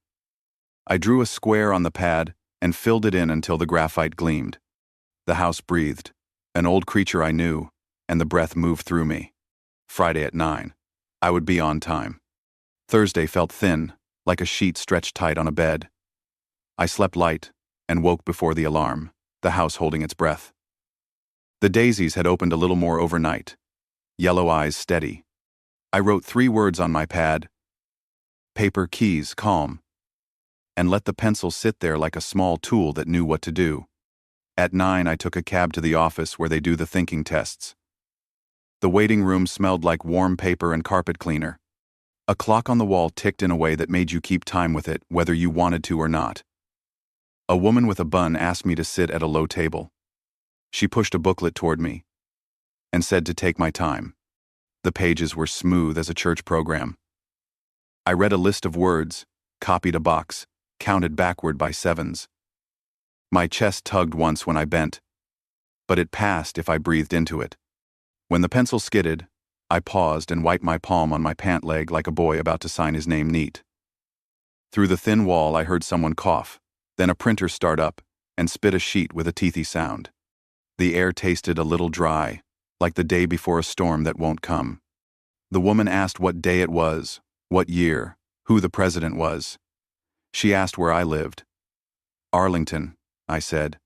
I drew a square on the pad and filled it in until the graphite gleamed. The house breathed, an old creature I knew, and the breath moved through me. Friday at 9. I would be on time. Thursday felt thin, like a sheet stretched tight on a bed. I slept light and woke before the alarm, the house holding its breath. The daisies had opened a little more overnight. Yellow eyes steady. I wrote 3 words on my pad: paper, keys, calm, and let the pencil sit there like a small tool that knew what to do. At 9, I took a cab to the office where they do the thinking tests. The waiting room smelled like warm paper and carpet cleaner. A clock on the wall ticked in a way that made you keep time with it, whether you wanted to or not. A woman with a bun asked me to sit at a low table. She pushed a booklet toward me and said to take my time. The pages were smooth as a church program. I read a list of words, copied a box, counted backward by 7s. My chest tugged once when I bent, but it passed if I breathed into it. When the pencil skidded, I paused and wiped my palm on my pant leg like a boy about to sign his name neat. Through the thin wall, I heard someone cough, then a printer start up and spit a sheet with a teethy sound. The air tasted a little dry, like the day before a storm that won't come. The woman asked what day it was, what year, who the president was. She asked where I lived. Arlington, I said.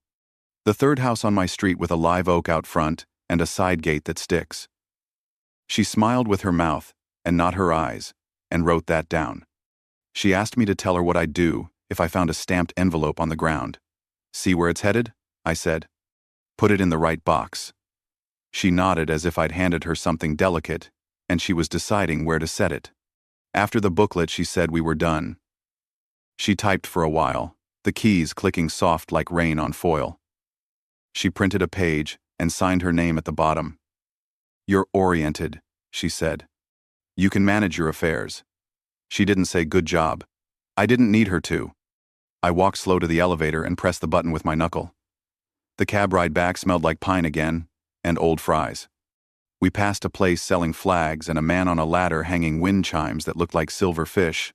The 3rd house on my street with a live oak out front and a side gate that sticks. She smiled with her mouth and not her eyes, and wrote that down. She asked me to tell her what I'd do if I found a stamped envelope on the ground. See where it's headed? I said. Put it in the right box. She nodded as if I'd handed her something delicate, and she was deciding where to set it. After the booklet, she said we were done. She typed for a while, the keys clicking soft like rain on foil. She printed a page and signed her name at the bottom. You're oriented, she said. You can manage your affairs. She didn't say good job. I didn't need her to. I walked slow to the elevator and pressed the button with my knuckle. The cab ride back smelled like pine again, and old fries. We passed a place selling flags and a man on a ladder hanging wind chimes that looked like silver fish.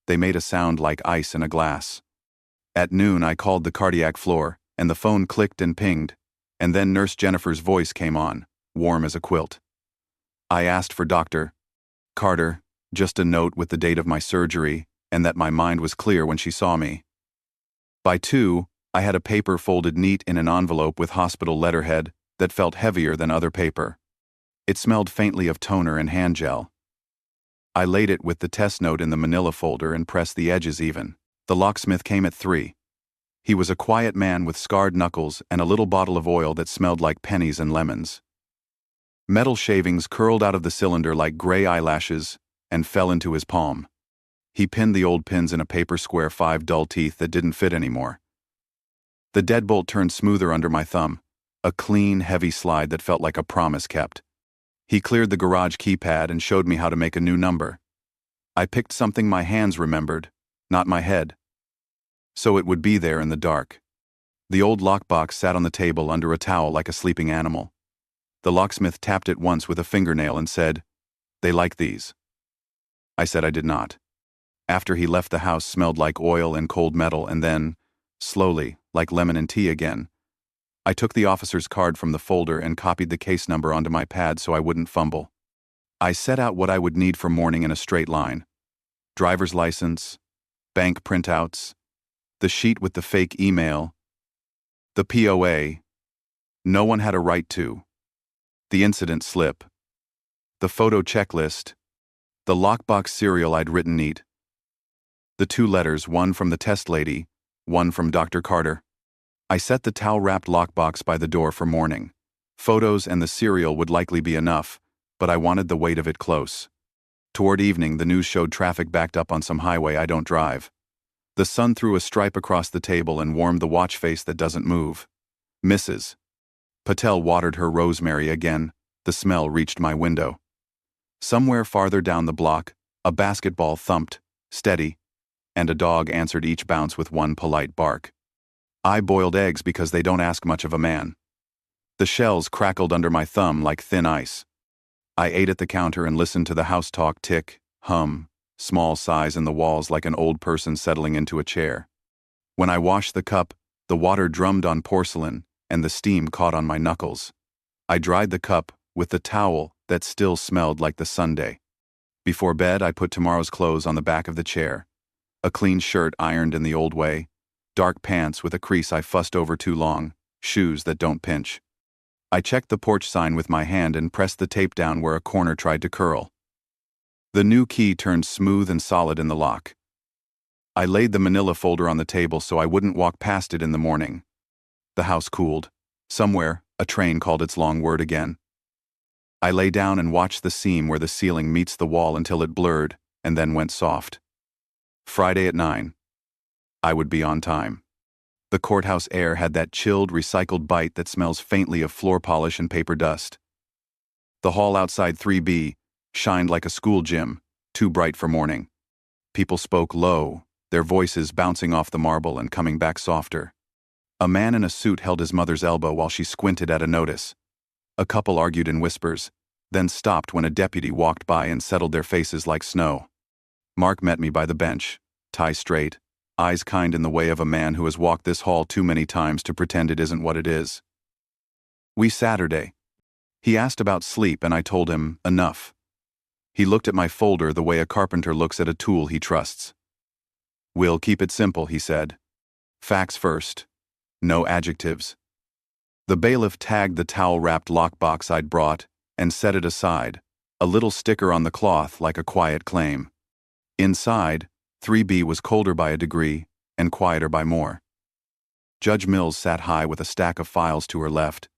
They made a sound like ice in a glass. At noon, I called the cardiac floor, and the phone clicked and pinged, and then Nurse Jennifer's voice came on, warm as a quilt. I asked for Dr. Carter, just a note with the date of my surgery, and that my mind was clear when she saw me. By 2, I had a paper folded neat in an envelope with hospital letterhead that felt heavier than other paper. It smelled faintly of toner and hand gel. I laid it with the test note in the manila folder and pressed the edges even. The locksmith came at 3. He was a quiet man with scarred knuckles and a little bottle of oil that smelled like pennies and lemons. Metal shavings curled out of the cylinder like gray eyelashes and fell into his palm. He pinned the old pins in a paper square 5 dull teeth that didn't fit anymore. The deadbolt turned smoother under my thumb, a clean, heavy slide that felt like a promise kept. He cleared the garage keypad and showed me how to make a new number. I picked something my hands remembered, not my head. So it would be there in the dark. The old lockbox sat on the table under a towel like a sleeping animal. The locksmith tapped it once with a fingernail and said, "They like these." I said I did not. After he left, the house smelled like oil and cold metal, and then, slowly, like lemon and tea again. I took the officer's card from the folder and copied the case number onto my pad so I wouldn't fumble. I set out what I would need for morning in a straight line. Driver's license, bank printouts, the sheet with the fake email, the POA, no one had a right to, the incident slip, the photo checklist, the lockbox serial I'd written neat, the 2 letters, one from the test lady, one from Dr. Carter. I set the towel-wrapped lockbox by the door for morning. Photos and the serial would likely be enough, but I wanted the weight of it close. Toward evening, the news showed traffic backed up on some highway I don't drive. The sun threw a stripe across the table and warmed the watch face that doesn't move. Mrs. Patel watered her rosemary again. The smell reached my window. Somewhere farther down the block, a basketball thumped, steady, and a dog answered each bounce with one polite bark. I boiled eggs because they don't ask much of a man. The shells crackled under my thumb like thin ice. I ate at the counter and listened to the house talk tick, hum, small size in the walls like an old person settling into a chair. When I washed the cup, the water drummed on porcelain, and the steam caught on my knuckles. I dried the cup with the towel that still smelled like the Sunday. Before bed, I put tomorrow's clothes on the back of the chair. A clean shirt ironed in the old way, dark pants with a crease I fussed over too long, shoes that don't pinch. I checked the porch sign with my hand and pressed the tape down where a corner tried to curl. The new key turned smooth and solid in the lock. I laid the manila folder on the table so I wouldn't walk past it in the morning. The house cooled. Somewhere, a train called its long word again. I lay down and watched the seam where the ceiling meets the wall until it blurred, and then went soft. Friday at 9. I would be on time. The courthouse air had that chilled, recycled bite that smells faintly of floor polish and paper dust. The hall outside 3B shined like a school gym, too bright for morning. People spoke low, their voices bouncing off the marble and coming back softer. A man in a suit held his mother's elbow while she squinted at a notice. A couple argued in whispers, then stopped when a deputy walked by and settled their faces like snow. Mark met me by the bench, tie straight, eyes kind in the way of a man who has walked this hall too many times to pretend it isn't what it is. We Saturday. He asked about sleep and I told him, enough. He looked at my folder the way a carpenter looks at a tool he trusts. We'll keep it simple, he said. Facts first. No adjectives. The bailiff tagged the towel-wrapped lockbox I'd brought and set it aside, a little sticker on the cloth like a quiet claim. Inside, 3B was colder by a degree and quieter by more. Judge Mills sat high with a stack of files to her left.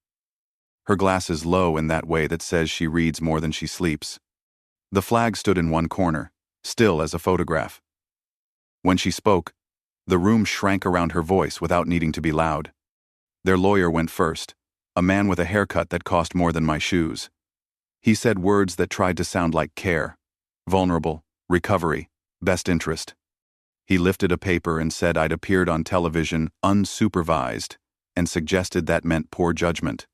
Her glasses low in that way that says she reads more than she sleeps. The flag stood in one corner, still as a photograph. When she spoke, the room shrank around her voice without needing to be loud. Their lawyer went first, a man with a haircut that cost more than my shoes. He said words that tried to sound like care, vulnerable, recovery, best interest. He lifted a paper and said I'd appeared on television unsupervised and suggested that meant poor judgment.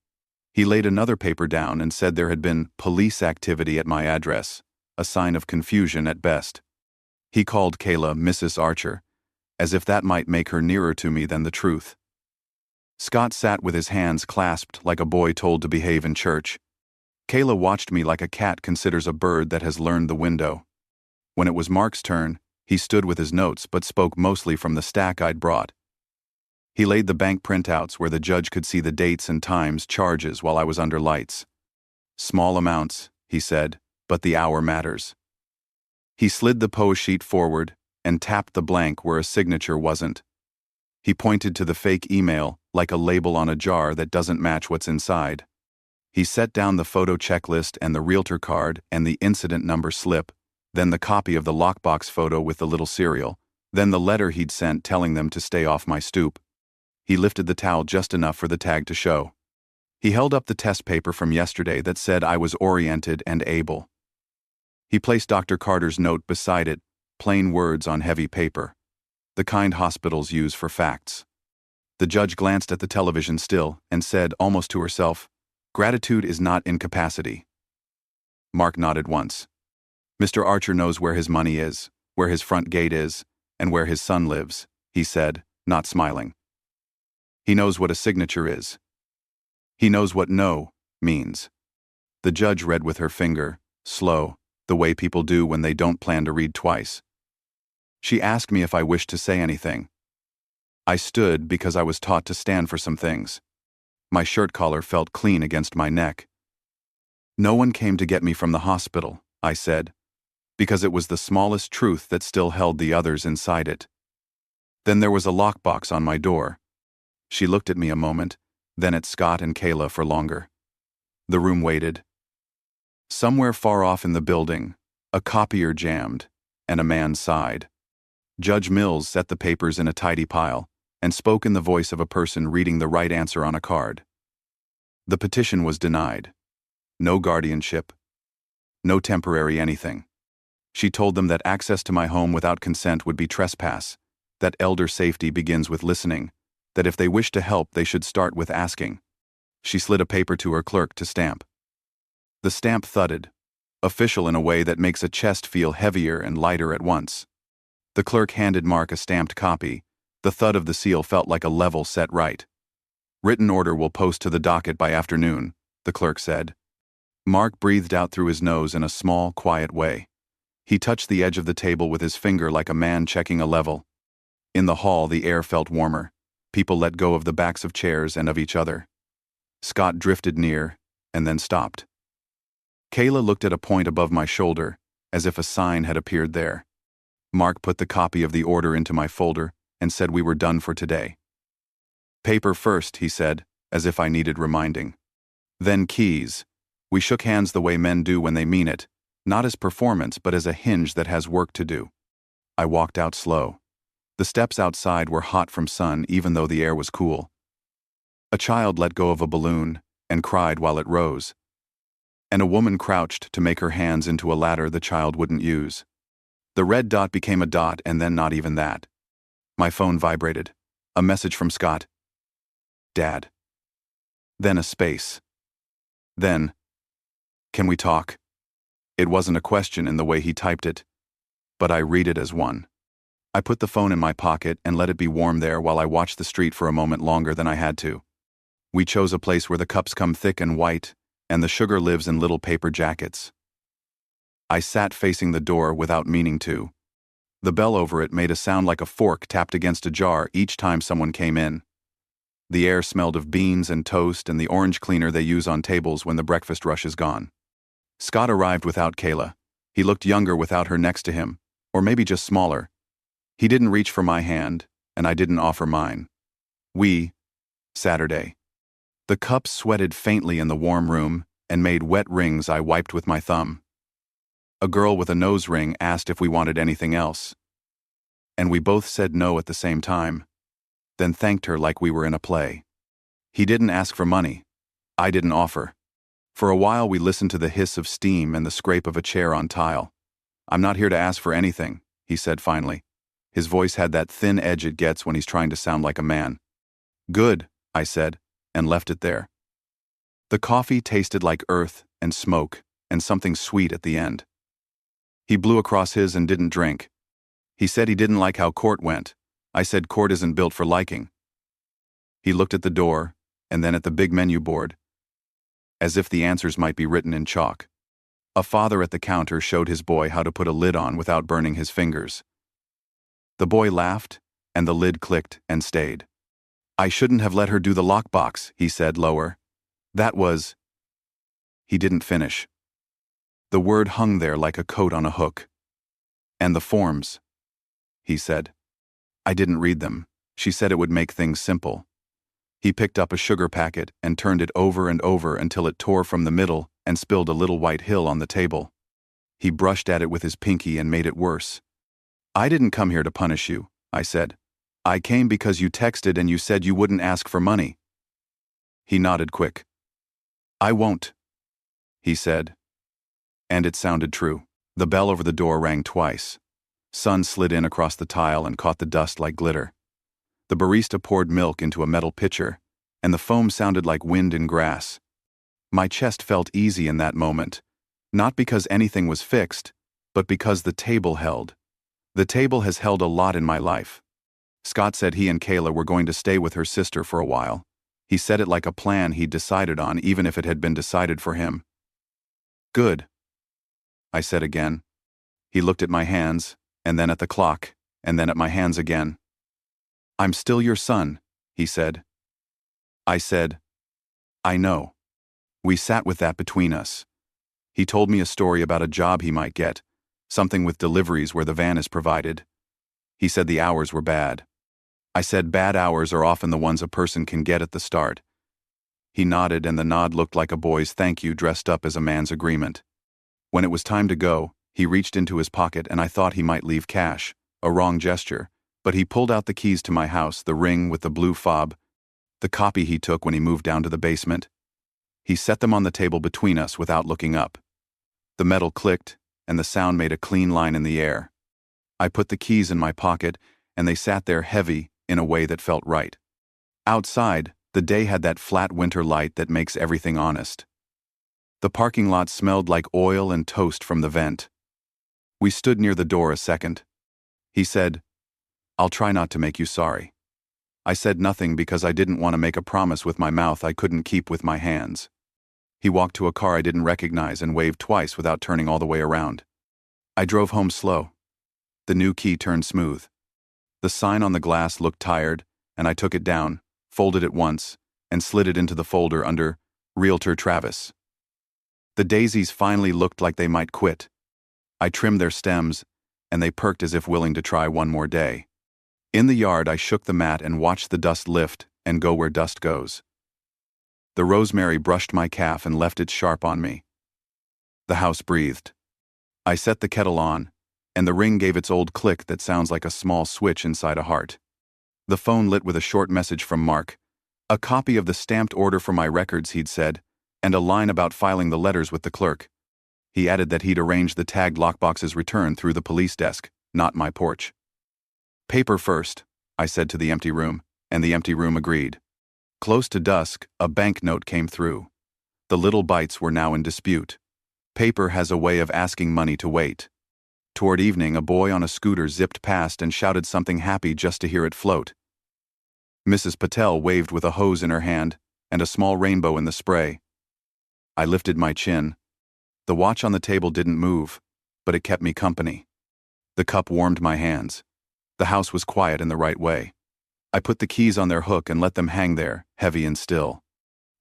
He laid another paper down and said there had been police activity at my address, a sign of confusion at best. He called Kayla Mrs. Archer, as if that might make her nearer to me than the truth. Scott sat with his hands clasped like a boy told to behave in church. Kayla watched me like a cat considers a bird that has learned the window. When it was Mark's turn, he stood with his notes but spoke mostly from the stack I'd brought. He laid the bank printouts where the judge could see the dates and times charges while I was under lights. Small amounts, he said, but the hour matters. He slid the PO sheet forward and tapped the blank where a signature wasn't. He pointed to the fake email like a label on a jar that doesn't match what's inside. He set down the photo checklist and the realtor card and the incident number slip, then the copy of the lockbox photo with the little serial, then the letter he'd sent telling them to stay off my stoop. He lifted the towel just enough for the tag to show. He held up the test paper from yesterday that said I was oriented and able. He placed Dr. Carter's note beside it, plain words on heavy paper, the kind hospitals use for facts. The judge glanced at the television still and said, almost to herself, "Gratitude is not incapacity." Mark nodded once. "Mr. Archer knows where his money is, where his front gate is, and where his son lives," he said, not smiling. "He knows what a signature is. He knows what no means." The judge read with her finger, slow, the way people do when they don't plan to read twice. She asked me if I wished to say anything. I stood because I was taught to stand for some things. My shirt collar felt clean against my neck. "No one came to get me from the hospital," I said, because it was the smallest truth that still held the others inside it. Then there was a lockbox on my door. She looked at me a moment, then at Scott and Kayla for longer. The room waited. Somewhere far off in the building, a copier jammed, and a man sighed. Judge Mills set the papers in a tidy pile and spoke in the voice of a person reading the right answer on a card. The petition was denied. No guardianship. No temporary anything. She told them that access to my home without consent would be trespass, that elder safety begins with listening, that if they wish to help they should start with asking. She slid a paper to her clerk to stamp. The stamp thudded. official in a way that makes a chest feel heavier and lighter at once. The clerk handed Mark a stamped copy. The thud of the seal felt like a level set right. "Written order will post to the docket by afternoon," the clerk said. Mark breathed out through his nose in a small, quiet way. He touched the edge of the table with his finger like a man checking a level. In the hall, the air felt warmer. People let go of the backs of chairs and of each other. Scott drifted near, and then stopped. Kayla looked at a point above my shoulder, as if a sign had appeared there. Mark put the copy of the order into my folder and said we were done for today. "Paper first," he said, as if I needed reminding. "Then keys." We shook hands the way men do when they mean it, not as performance but as a hinge that has work to do. I walked out slow. The steps outside were hot from sun even though the air was cool. A child let go of a balloon and cried while it rose. And a woman crouched to make her hands into a ladder the child wouldn't use. The red dot became a dot and then not even that. My phone vibrated. A message from Scott. "Dad." Then a space. Then, "Can we talk?" It wasn't a question in the way he typed it, but I read it as one. I put the phone in my pocket and let it be warm there while I watched the street for a moment longer than I had to. We chose a place where the cups come thick and white, and the sugar lives in little paper jackets. I sat facing the door without meaning to. The bell over it made a sound like a fork tapped against a jar each time someone came in. The air smelled of beans and toast and the orange cleaner they use on tables when the breakfast rush is gone. Scott arrived without Kayla. He looked younger without her next to him, or maybe just smaller. He didn't reach for my hand, and I didn't offer mine. Saturday. The cups sweated faintly in the warm room and made wet rings I wiped with my thumb. A girl with a nose ring asked if we wanted anything else. And we both said no at the same time, then thanked her like we were in a play. He didn't ask for money. I didn't offer. For a while we listened to the hiss of steam and the scrape of a chair on tile. "I'm not here to ask for anything," he said finally. His voice had that thin edge it gets when he's trying to sound like a man. "Good," I said, and left it there. The coffee tasted like earth and smoke and something sweet at the end. He blew across his and didn't drink. He said he didn't like how court went. I said court isn't built for liking. He looked at the door, and then at the big menu board, as if the answers might be written in chalk. A father at the counter showed his boy how to put a lid on without burning his fingers. The boy laughed, and the lid clicked and stayed. "I shouldn't have let her do the lockbox," he said lower. "That was—" He didn't finish. The word hung there like a coat on a hook. "And the forms," he said. "I didn't read them. She said it would make things simple." He picked up a sugar packet and turned it over and over until it tore from the middle and spilled a little white hill on the table. He brushed at it with his pinky and made it worse. "I didn't come here to punish you," I said. "I came because you texted and you said you wouldn't ask for money." He nodded quick. "I won't," he said. And it sounded true. The bell over the door rang twice. Sun slid in across the tile and caught the dust like glitter. The barista poured milk into a metal pitcher, and the foam sounded like wind in grass. My chest felt easy in that moment, not because anything was fixed, but because the table held. The table has held a lot in my life. Scott said he and Kayla were going to stay with her sister for a while. He said it like a plan he'd decided on, even if it had been decided for him. "Good," I said again. He looked at my hands, and then at the clock, and then at my hands again. "I'm still your son," he said. I said, "I know." We sat with that between us. He told me a story about a job he might get, something with deliveries where the van is provided. He said the hours were bad. I said bad hours are often the ones a person can get at the start. He nodded, and the nod looked like a boy's thank you dressed up as a man's agreement. When it was time to go, he reached into his pocket and I thought he might leave cash, a wrong gesture, but he pulled out the keys to my house, the ring with the blue fob, the copy he took when he moved down to the basement. He set them on the table between us without looking up. The metal clicked, and the sound made a clean line in the air. I put the keys in my pocket, and they sat there heavy in a way that felt right. Outside, the day had that flat winter light that makes everything honest. The parking lot smelled like oil and toast from the vent. We stood near the door a second. He said, "I'll try not to make you sorry." I said nothing because I didn't want to make a promise with my mouth I couldn't keep with my hands. He walked to a car I didn't recognize and waved twice without turning all the way around. I drove home slow. The new key turned smooth. The sign on the glass looked tired, and I took it down, folded it once, and slid it into the folder under Realtor Travis. The daisies finally looked like they might quit. I trimmed their stems, and they perked as if willing to try one more day. In the yard, I shook the mat and watched the dust lift and go where dust goes. The rosemary brushed my calf and left it sharp on me. The house breathed. I set the kettle on, and the ring gave its old click that sounds like a small switch inside a heart. The phone lit with a short message from Mark, a copy of the stamped order for my records, he'd said, and a line about filing the letters with the clerk. He added that he'd arranged the tagged lockbox's return through the police desk, not my porch. "Paper first," I said to the empty room, and the empty room agreed. Close to dusk, a banknote came through. The little bites were now in dispute. Paper has a way of asking money to wait. Toward evening, a boy on a scooter zipped past and shouted something happy just to hear it float. Mrs. Patel waved with a hose in her hand and a small rainbow in the spray. I lifted my chin. The watch on the table didn't move, but it kept me company. The cup warmed my hands. The house was quiet in the right way. I put the keys on their hook and let them hang there, heavy and still.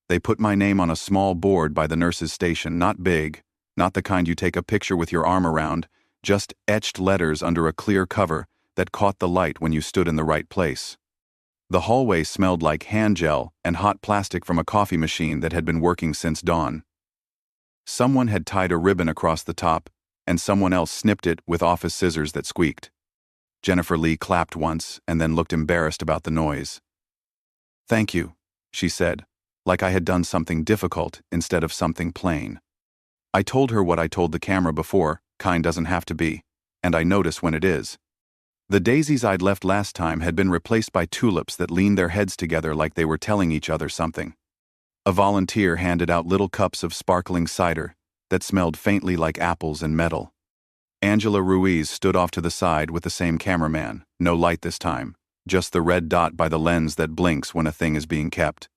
They put my name on a small board by the nurse's station, not big, not the kind you take a picture with your arm around, just etched letters under a clear cover that caught the light when you stood in the right place. The hallway smelled like hand gel and hot plastic from a coffee machine that had been working since dawn. Someone had tied a ribbon across the top, and someone else snipped it with office scissors that squeaked. Jennifer Lee clapped once and then looked embarrassed about the noise. "Thank you," she said, like I had done something difficult instead of something plain. I told her what I told the camera before: kind doesn't have to be, and I notice when it is. The daisies I'd left last time had been replaced by tulips that leaned their heads together like they were telling each other something. A volunteer handed out little cups of sparkling cider that smelled faintly like apples and metal. Angela Ruiz stood off to the side with the same cameraman, no light this time, just the red dot by the lens that blinks when a thing is being kept.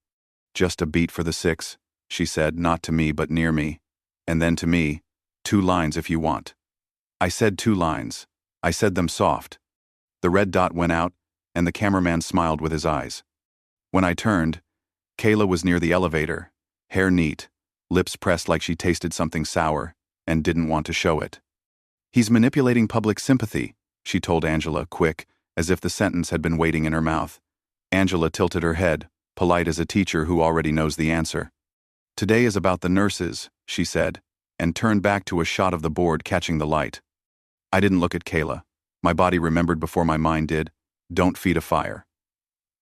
"Just a beat for the 6, she said, not to me but near me. And then to me, 2 lines if you want." I said 2 lines. I said them soft. The red dot went out, and the cameraman smiled with his eyes. When I turned, Kayla was near the elevator, hair neat, lips pressed like she tasted something sour, and didn't want to show it. "He's manipulating public sympathy," she told Angela, quick, as if the sentence had been waiting in her mouth. Angela tilted her head, polite as a teacher who already knows the answer. "Today is about the nurses," she said, and turned back to a shot of the board catching the light. I didn't look at Kayla. My body remembered before my mind did. Don't feed a fire.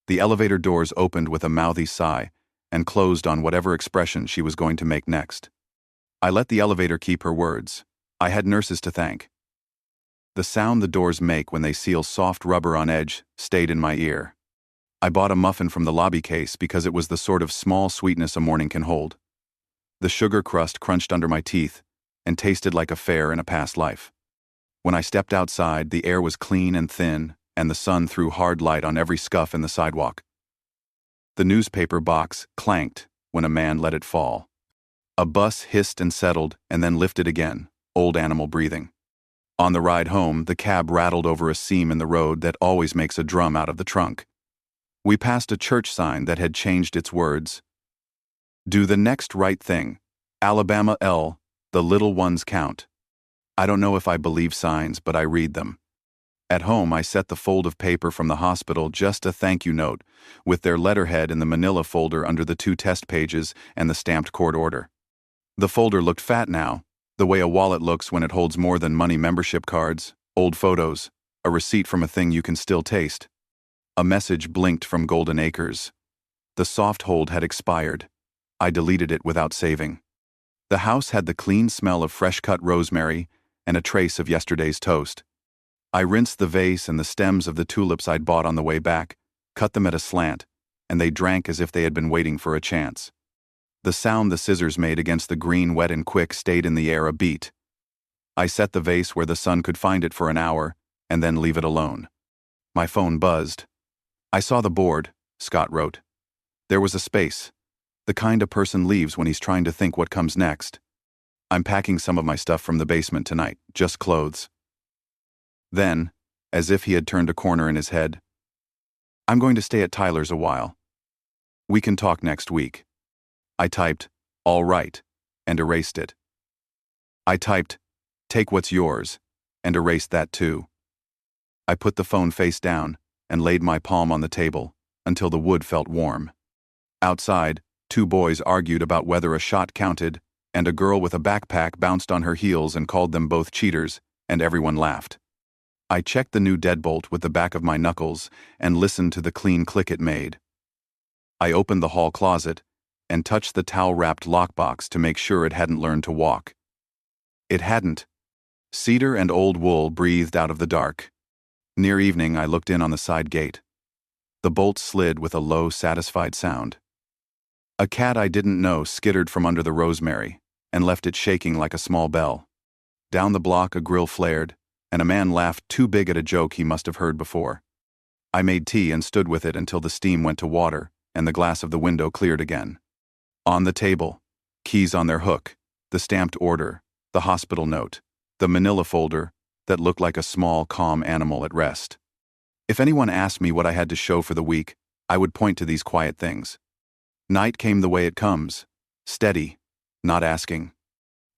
The elevator doors opened with a mouthy sigh and closed on whatever expression she was going to make next. I let the elevator keep her words. I had nurses to thank. The sound the doors make when they seal soft rubber on edge stayed in my ear. I bought a muffin from the lobby case because it was the sort of small sweetness a morning can hold. The sugar crust crunched under my teeth and tasted like a fare in a past life. When I stepped outside, the air was clean and thin, and the sun threw hard light on every scuff in the sidewalk. The newspaper box clanked when a man let it fall. A bus hissed and settled and then lifted again, old animal breathing. On the ride home, the cab rattled over a seam in the road that always makes a drum out of the trunk. We passed a church sign that had changed its words. "Do the next right thing. Alabama L. The little ones count." I don't know if I believe signs, but I read them. At home, I set the fold of paper from the hospital just a thank you note, with their letterhead in the manila folder under the 2 test pages and the stamped court order. The folder looked fat now, the way a wallet looks when it holds more than money membership cards, old photos, a receipt from a thing you can still taste. A message blinked from Golden Acres. The soft hold had expired. I deleted it without saving. The house had the clean smell of fresh-cut rosemary and a trace of yesterday's toast. I rinsed the vase and the stems of the tulips I'd bought on the way back, cut them at a slant, and they drank as if they had been waiting for a chance. The sound the scissors made against the green wet and quick stayed in the air a beat. I set the vase where the sun could find it for an hour, and then leave it alone. My phone buzzed. I saw the board, Scott wrote. There was a space. The kind a person leaves when he's trying to think what comes next. I'm packing some of my stuff from the basement tonight, just clothes. Then, as if he had turned a corner in his head, I'm going to stay at Tyler's a while. We can talk next week. I typed, all right, and erased it. I typed, take what's yours, and erased that too. I put the phone face down and laid my palm on the table until the wood felt warm. Outside, 2 boys argued about whether a shot counted, and a girl with a backpack bounced on her heels and called them both cheaters, and everyone laughed. I checked the new deadbolt with the back of my knuckles and listened to the clean click it made. I opened the hall closet and touched the towel-wrapped lockbox to make sure it hadn't learned to walk. It hadn't. Cedar and old wool breathed out of the dark. Near evening, I looked in on the side gate. The bolt slid with a low, satisfied sound. A cat I didn't know skittered from under the rosemary and left it shaking like a small bell. Down the block, a grill flared, and a man laughed too big at a joke he must have heard before. I made tea and stood with it until the steam went to water and the glass of the window cleared again. On the table, keys on their hook, the stamped order, the hospital note, the manila folder that looked like a small, calm animal at rest. If anyone asked me what I had to show for the week, I would point to these quiet things. Night came the way it comes, steady, not asking.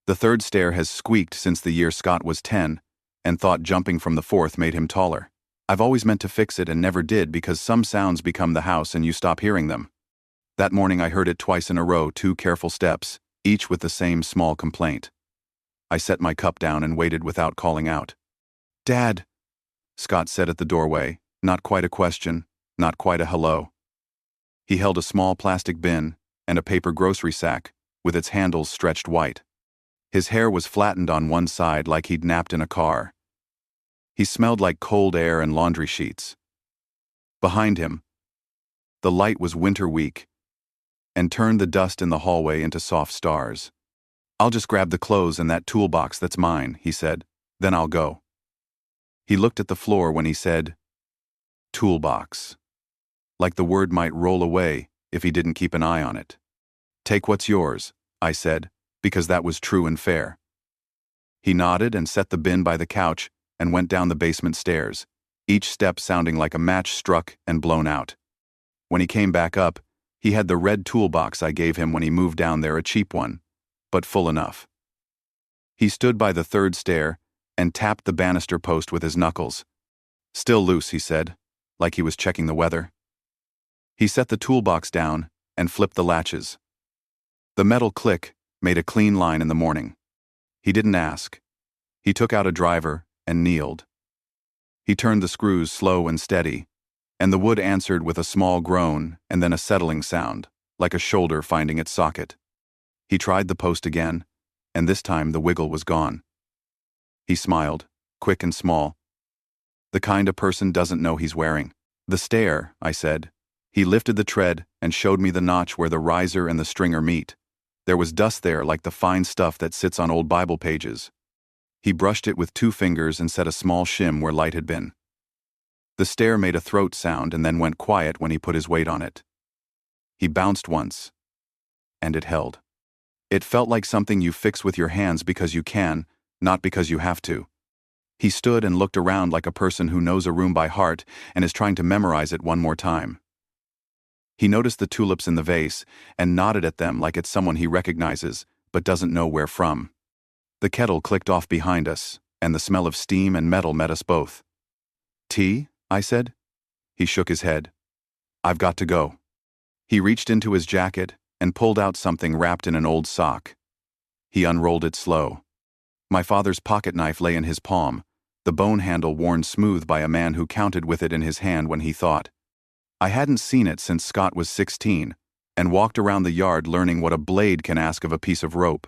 The 3rd stair has squeaked since the year Scott was 10, and thought jumping from the 4th made him taller. I've always meant to fix it and never did because some sounds become the house and you stop hearing them. That morning I heard it twice in a row, 2 careful steps, each with the same small complaint. I set my cup down and waited without calling out. Dad, Scott said at the doorway, not quite a question, not quite a hello. He held a small plastic bin and a paper grocery sack with its handles stretched white. His hair was flattened on one side like he'd napped in a car. He smelled like cold air and laundry sheets. Behind him, the light was winter weak and turned the dust in the hallway into soft stars. I'll just grab the clothes and that toolbox that's mine, he said, then I'll go. He looked at the floor when he said, toolbox. Like the word might roll away if he didn't keep an eye on it. Take what's yours, I said, because that was true and fair. He nodded and set the bin by the couch and went down the basement stairs, each step sounding like a match struck and blown out. When he came back up, he had the red toolbox I gave him when he moved down there, a cheap one, but full enough. He stood by the 3rd stair and tapped the banister post with his knuckles. Still loose, he said, like he was checking the weather. He set the toolbox down and flipped the latches. The metal click made a clean line in the morning. He didn't ask. He took out a driver and kneeled. He turned the screws slow and steady, and the wood answered with a small groan and then a settling sound, like a shoulder finding its socket. He tried the post again, and this time the wiggle was gone. He smiled, quick and small. The kind a person doesn't know he's wearing. The stair, I said. He lifted the tread and showed me the notch where the riser and the stringer meet. There was dust there like the fine stuff that sits on old Bible pages. He brushed it with 2 fingers and set a small shim where light had been. The stair made a throat sound and then went quiet when he put his weight on it. He bounced once, and it held. It felt like something you fix with your hands because you can, not because you have to. He stood and looked around like a person who knows a room by heart and is trying to memorize it one more time. He noticed the tulips in the vase and nodded at them like it's someone he recognizes, but doesn't know where from. The kettle clicked off behind us, and the smell of steam and metal met us both. Tea? I said. He shook his head. I've got to go. He reached into his jacket and pulled out something wrapped in an old sock. He unrolled it slow. My father's pocket knife lay in his palm, the bone handle worn smooth by a man who counted with it in his hand when he thought. I hadn't seen it since Scott was 16, and walked around the yard learning what a blade can ask of a piece of rope.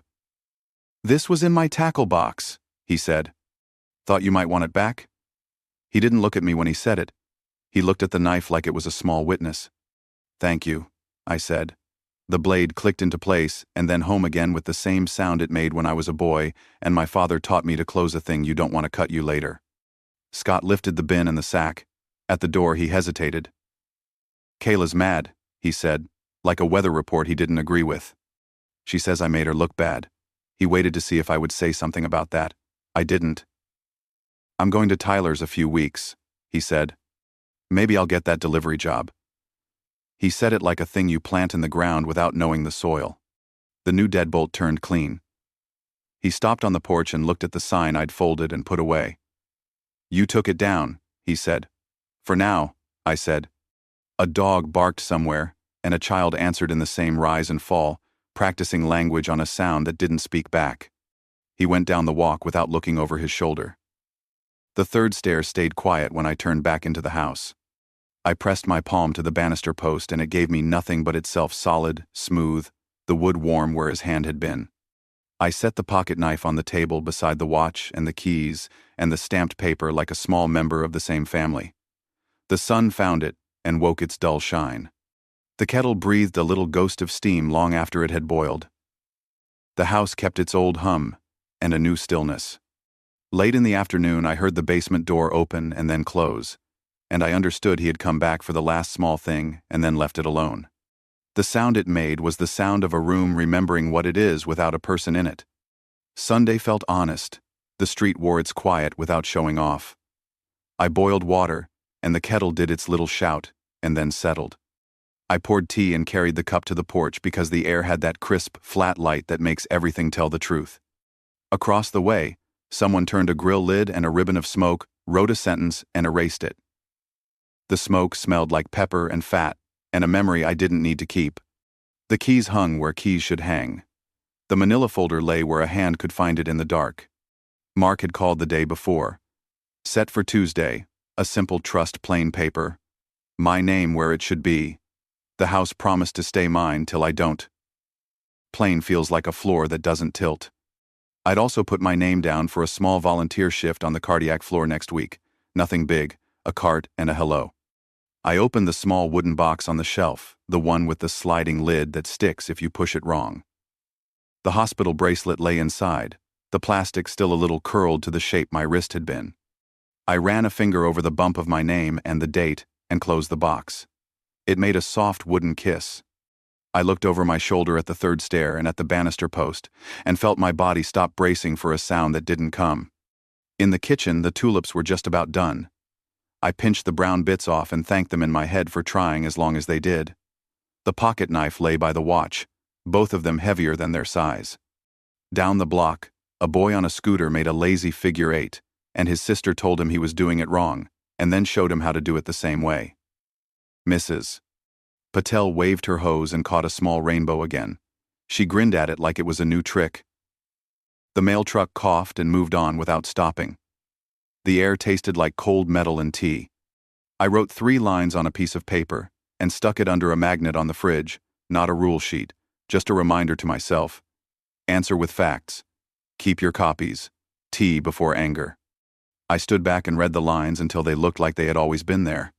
This was in my tackle box, he said. Thought you might want it back? He didn't look at me when he said it. He looked at the knife like it was a small witness. Thank you, I said. The blade clicked into place and then home again with the same sound it made when I was a boy, and my father taught me to close a thing you don't want to cut you later. Scott lifted the bin and the sack. At the door he hesitated. "Kayla's mad," he said, like a weather report he didn't agree with. "She says I made her look bad." He waited to see if I would say something about that. I didn't. "I'm going to Tyler's a few weeks," he said. "Maybe I'll get that delivery job." He said it like a thing you plant in the ground without knowing the soil. The new deadbolt turned clean. He stopped on the porch and looked at the sign I'd folded and put away. "You took it down," he said. "For now," I said. A dog barked somewhere, and a child answered in the same rise and fall, practicing language on a sound that didn't speak back. He went down the walk without looking over his shoulder. The third stair stayed quiet when I turned back into the house. I pressed my palm to the banister post and it gave me nothing but itself, solid, smooth, the wood warm where his hand had been. I set the pocket knife on the table beside the watch and the keys and the stamped paper like a small member of the same family. The sun found it and woke its dull shine. The kettle breathed a little ghost of steam long after it had boiled. The house kept its old hum and a new stillness. Late in the afternoon I heard the basement door open and then close, and I understood he had come back for the last small thing and then left it alone. The sound it made was the sound of a room remembering what it is without a person in it. Sunday felt honest. The street wore its quiet without showing off. I boiled water, and the kettle did its little shout, and then settled. I poured tea and carried the cup to the porch because the air had that crisp, flat light that makes everything tell the truth. Across the way, someone turned a grill lid and a ribbon of smoke, wrote a sentence, and erased it. The smoke smelled like pepper and fat, and a memory I didn't need to keep. The keys hung where keys should hang. The manila folder lay where a hand could find it in the dark. Mark had called the day before. Set for Tuesday, a simple trust plain paper. My name where it should be. The house promised to stay mine till I don't. Plain feels like a floor that doesn't tilt. I'd also put my name down for a small volunteer shift on the cardiac floor next week. Nothing big, a cart and a hello. I opened the small wooden box on the shelf, the one with the sliding lid that sticks if you push it wrong. The hospital bracelet lay inside, the plastic still a little curled to the shape my wrist had been. I ran a finger over the bump of my name and the date and closed the box. It made a soft wooden kiss. I looked over my shoulder at the third stair and at the banister post and felt my body stop bracing for a sound that didn't come. In the kitchen, the tulips were just about done. I pinched the brown bits off and thanked them in my head for trying as long as they did. The pocket knife lay by the watch, both of them heavier than their size. Down the block, a boy on a scooter made a lazy figure 8, and his sister told him he was doing it wrong, and then showed him how to do it the same way. "Mrs. Patel waved her hose and caught a small rainbow again. She grinned at it like it was a new trick. The mail truck coughed and moved on without stopping. The air tasted like cold metal and tea. I wrote 3 lines on a piece of paper and stuck it under a magnet on the fridge, not a rule sheet, just a reminder to myself. Answer with facts. Keep your copies. Tea before anger. I stood back and read the lines until they looked like they had always been there.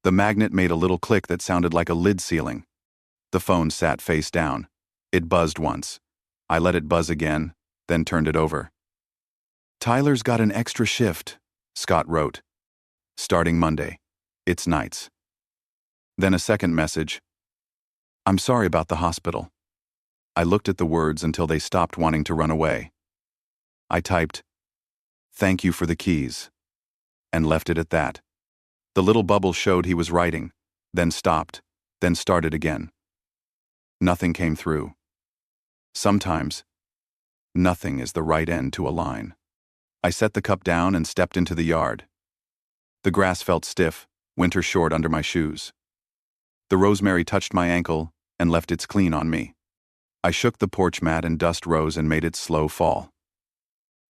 The magnet made a little click that sounded like a lid sealing. The phone sat face down. It buzzed once. I let it buzz again, then turned it over. "Tyler's got an extra shift," Scott wrote. "Starting Monday. It's nights." Then a second message. "I'm sorry about the hospital." I looked at the words until they stopped wanting to run away. I typed, "Thank you for the keys," and left it at that. The little bubble showed he was writing, then stopped, then started again. Nothing came through. Sometimes, nothing is the right end to a line. I set the cup down and stepped into the yard. The grass felt stiff, winter short under my shoes. The rosemary touched my ankle and left its clean on me. I shook the porch mat and dust rose and made it slow fall.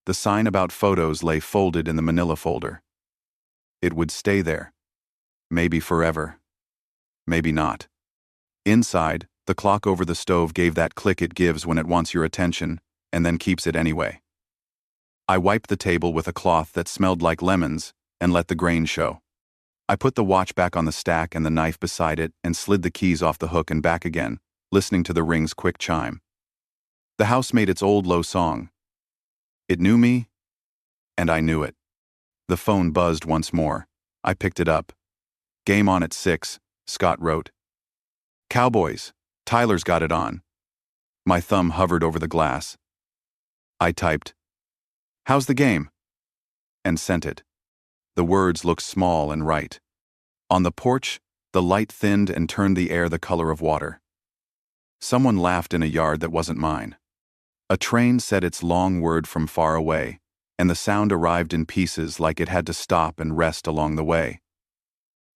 The sign about photos lay folded in the manila folder. It would stay there. Maybe forever. Maybe not. Inside, the clock over the stove gave that click it gives when it wants your attention, and then keeps it anyway. I wiped the table with a cloth that smelled like lemons and let the grain show. I put the watch back on the stack and the knife beside it and slid the keys off the hook and back again, listening to the ring's quick chime. The house made its old low song. It knew me, and I knew it. The phone buzzed once more. I picked it up. "Game on at 6, Scott wrote. "Cowboys. Tyler's got it on." My thumb hovered over the glass. I typed, "How's the game?" and sent it. The words looked small and right. On the porch, the light thinned and turned the air the color of water. Someone laughed in a yard that wasn't mine. A train said its long word from far away, and the sound arrived in pieces like it had to stop and rest along the way.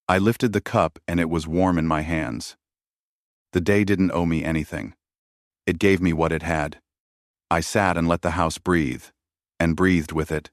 I lifted the cup and it was warm in my hands. The day didn't owe me anything. It gave me what it had. I sat and let the house breathe, and breathed with it.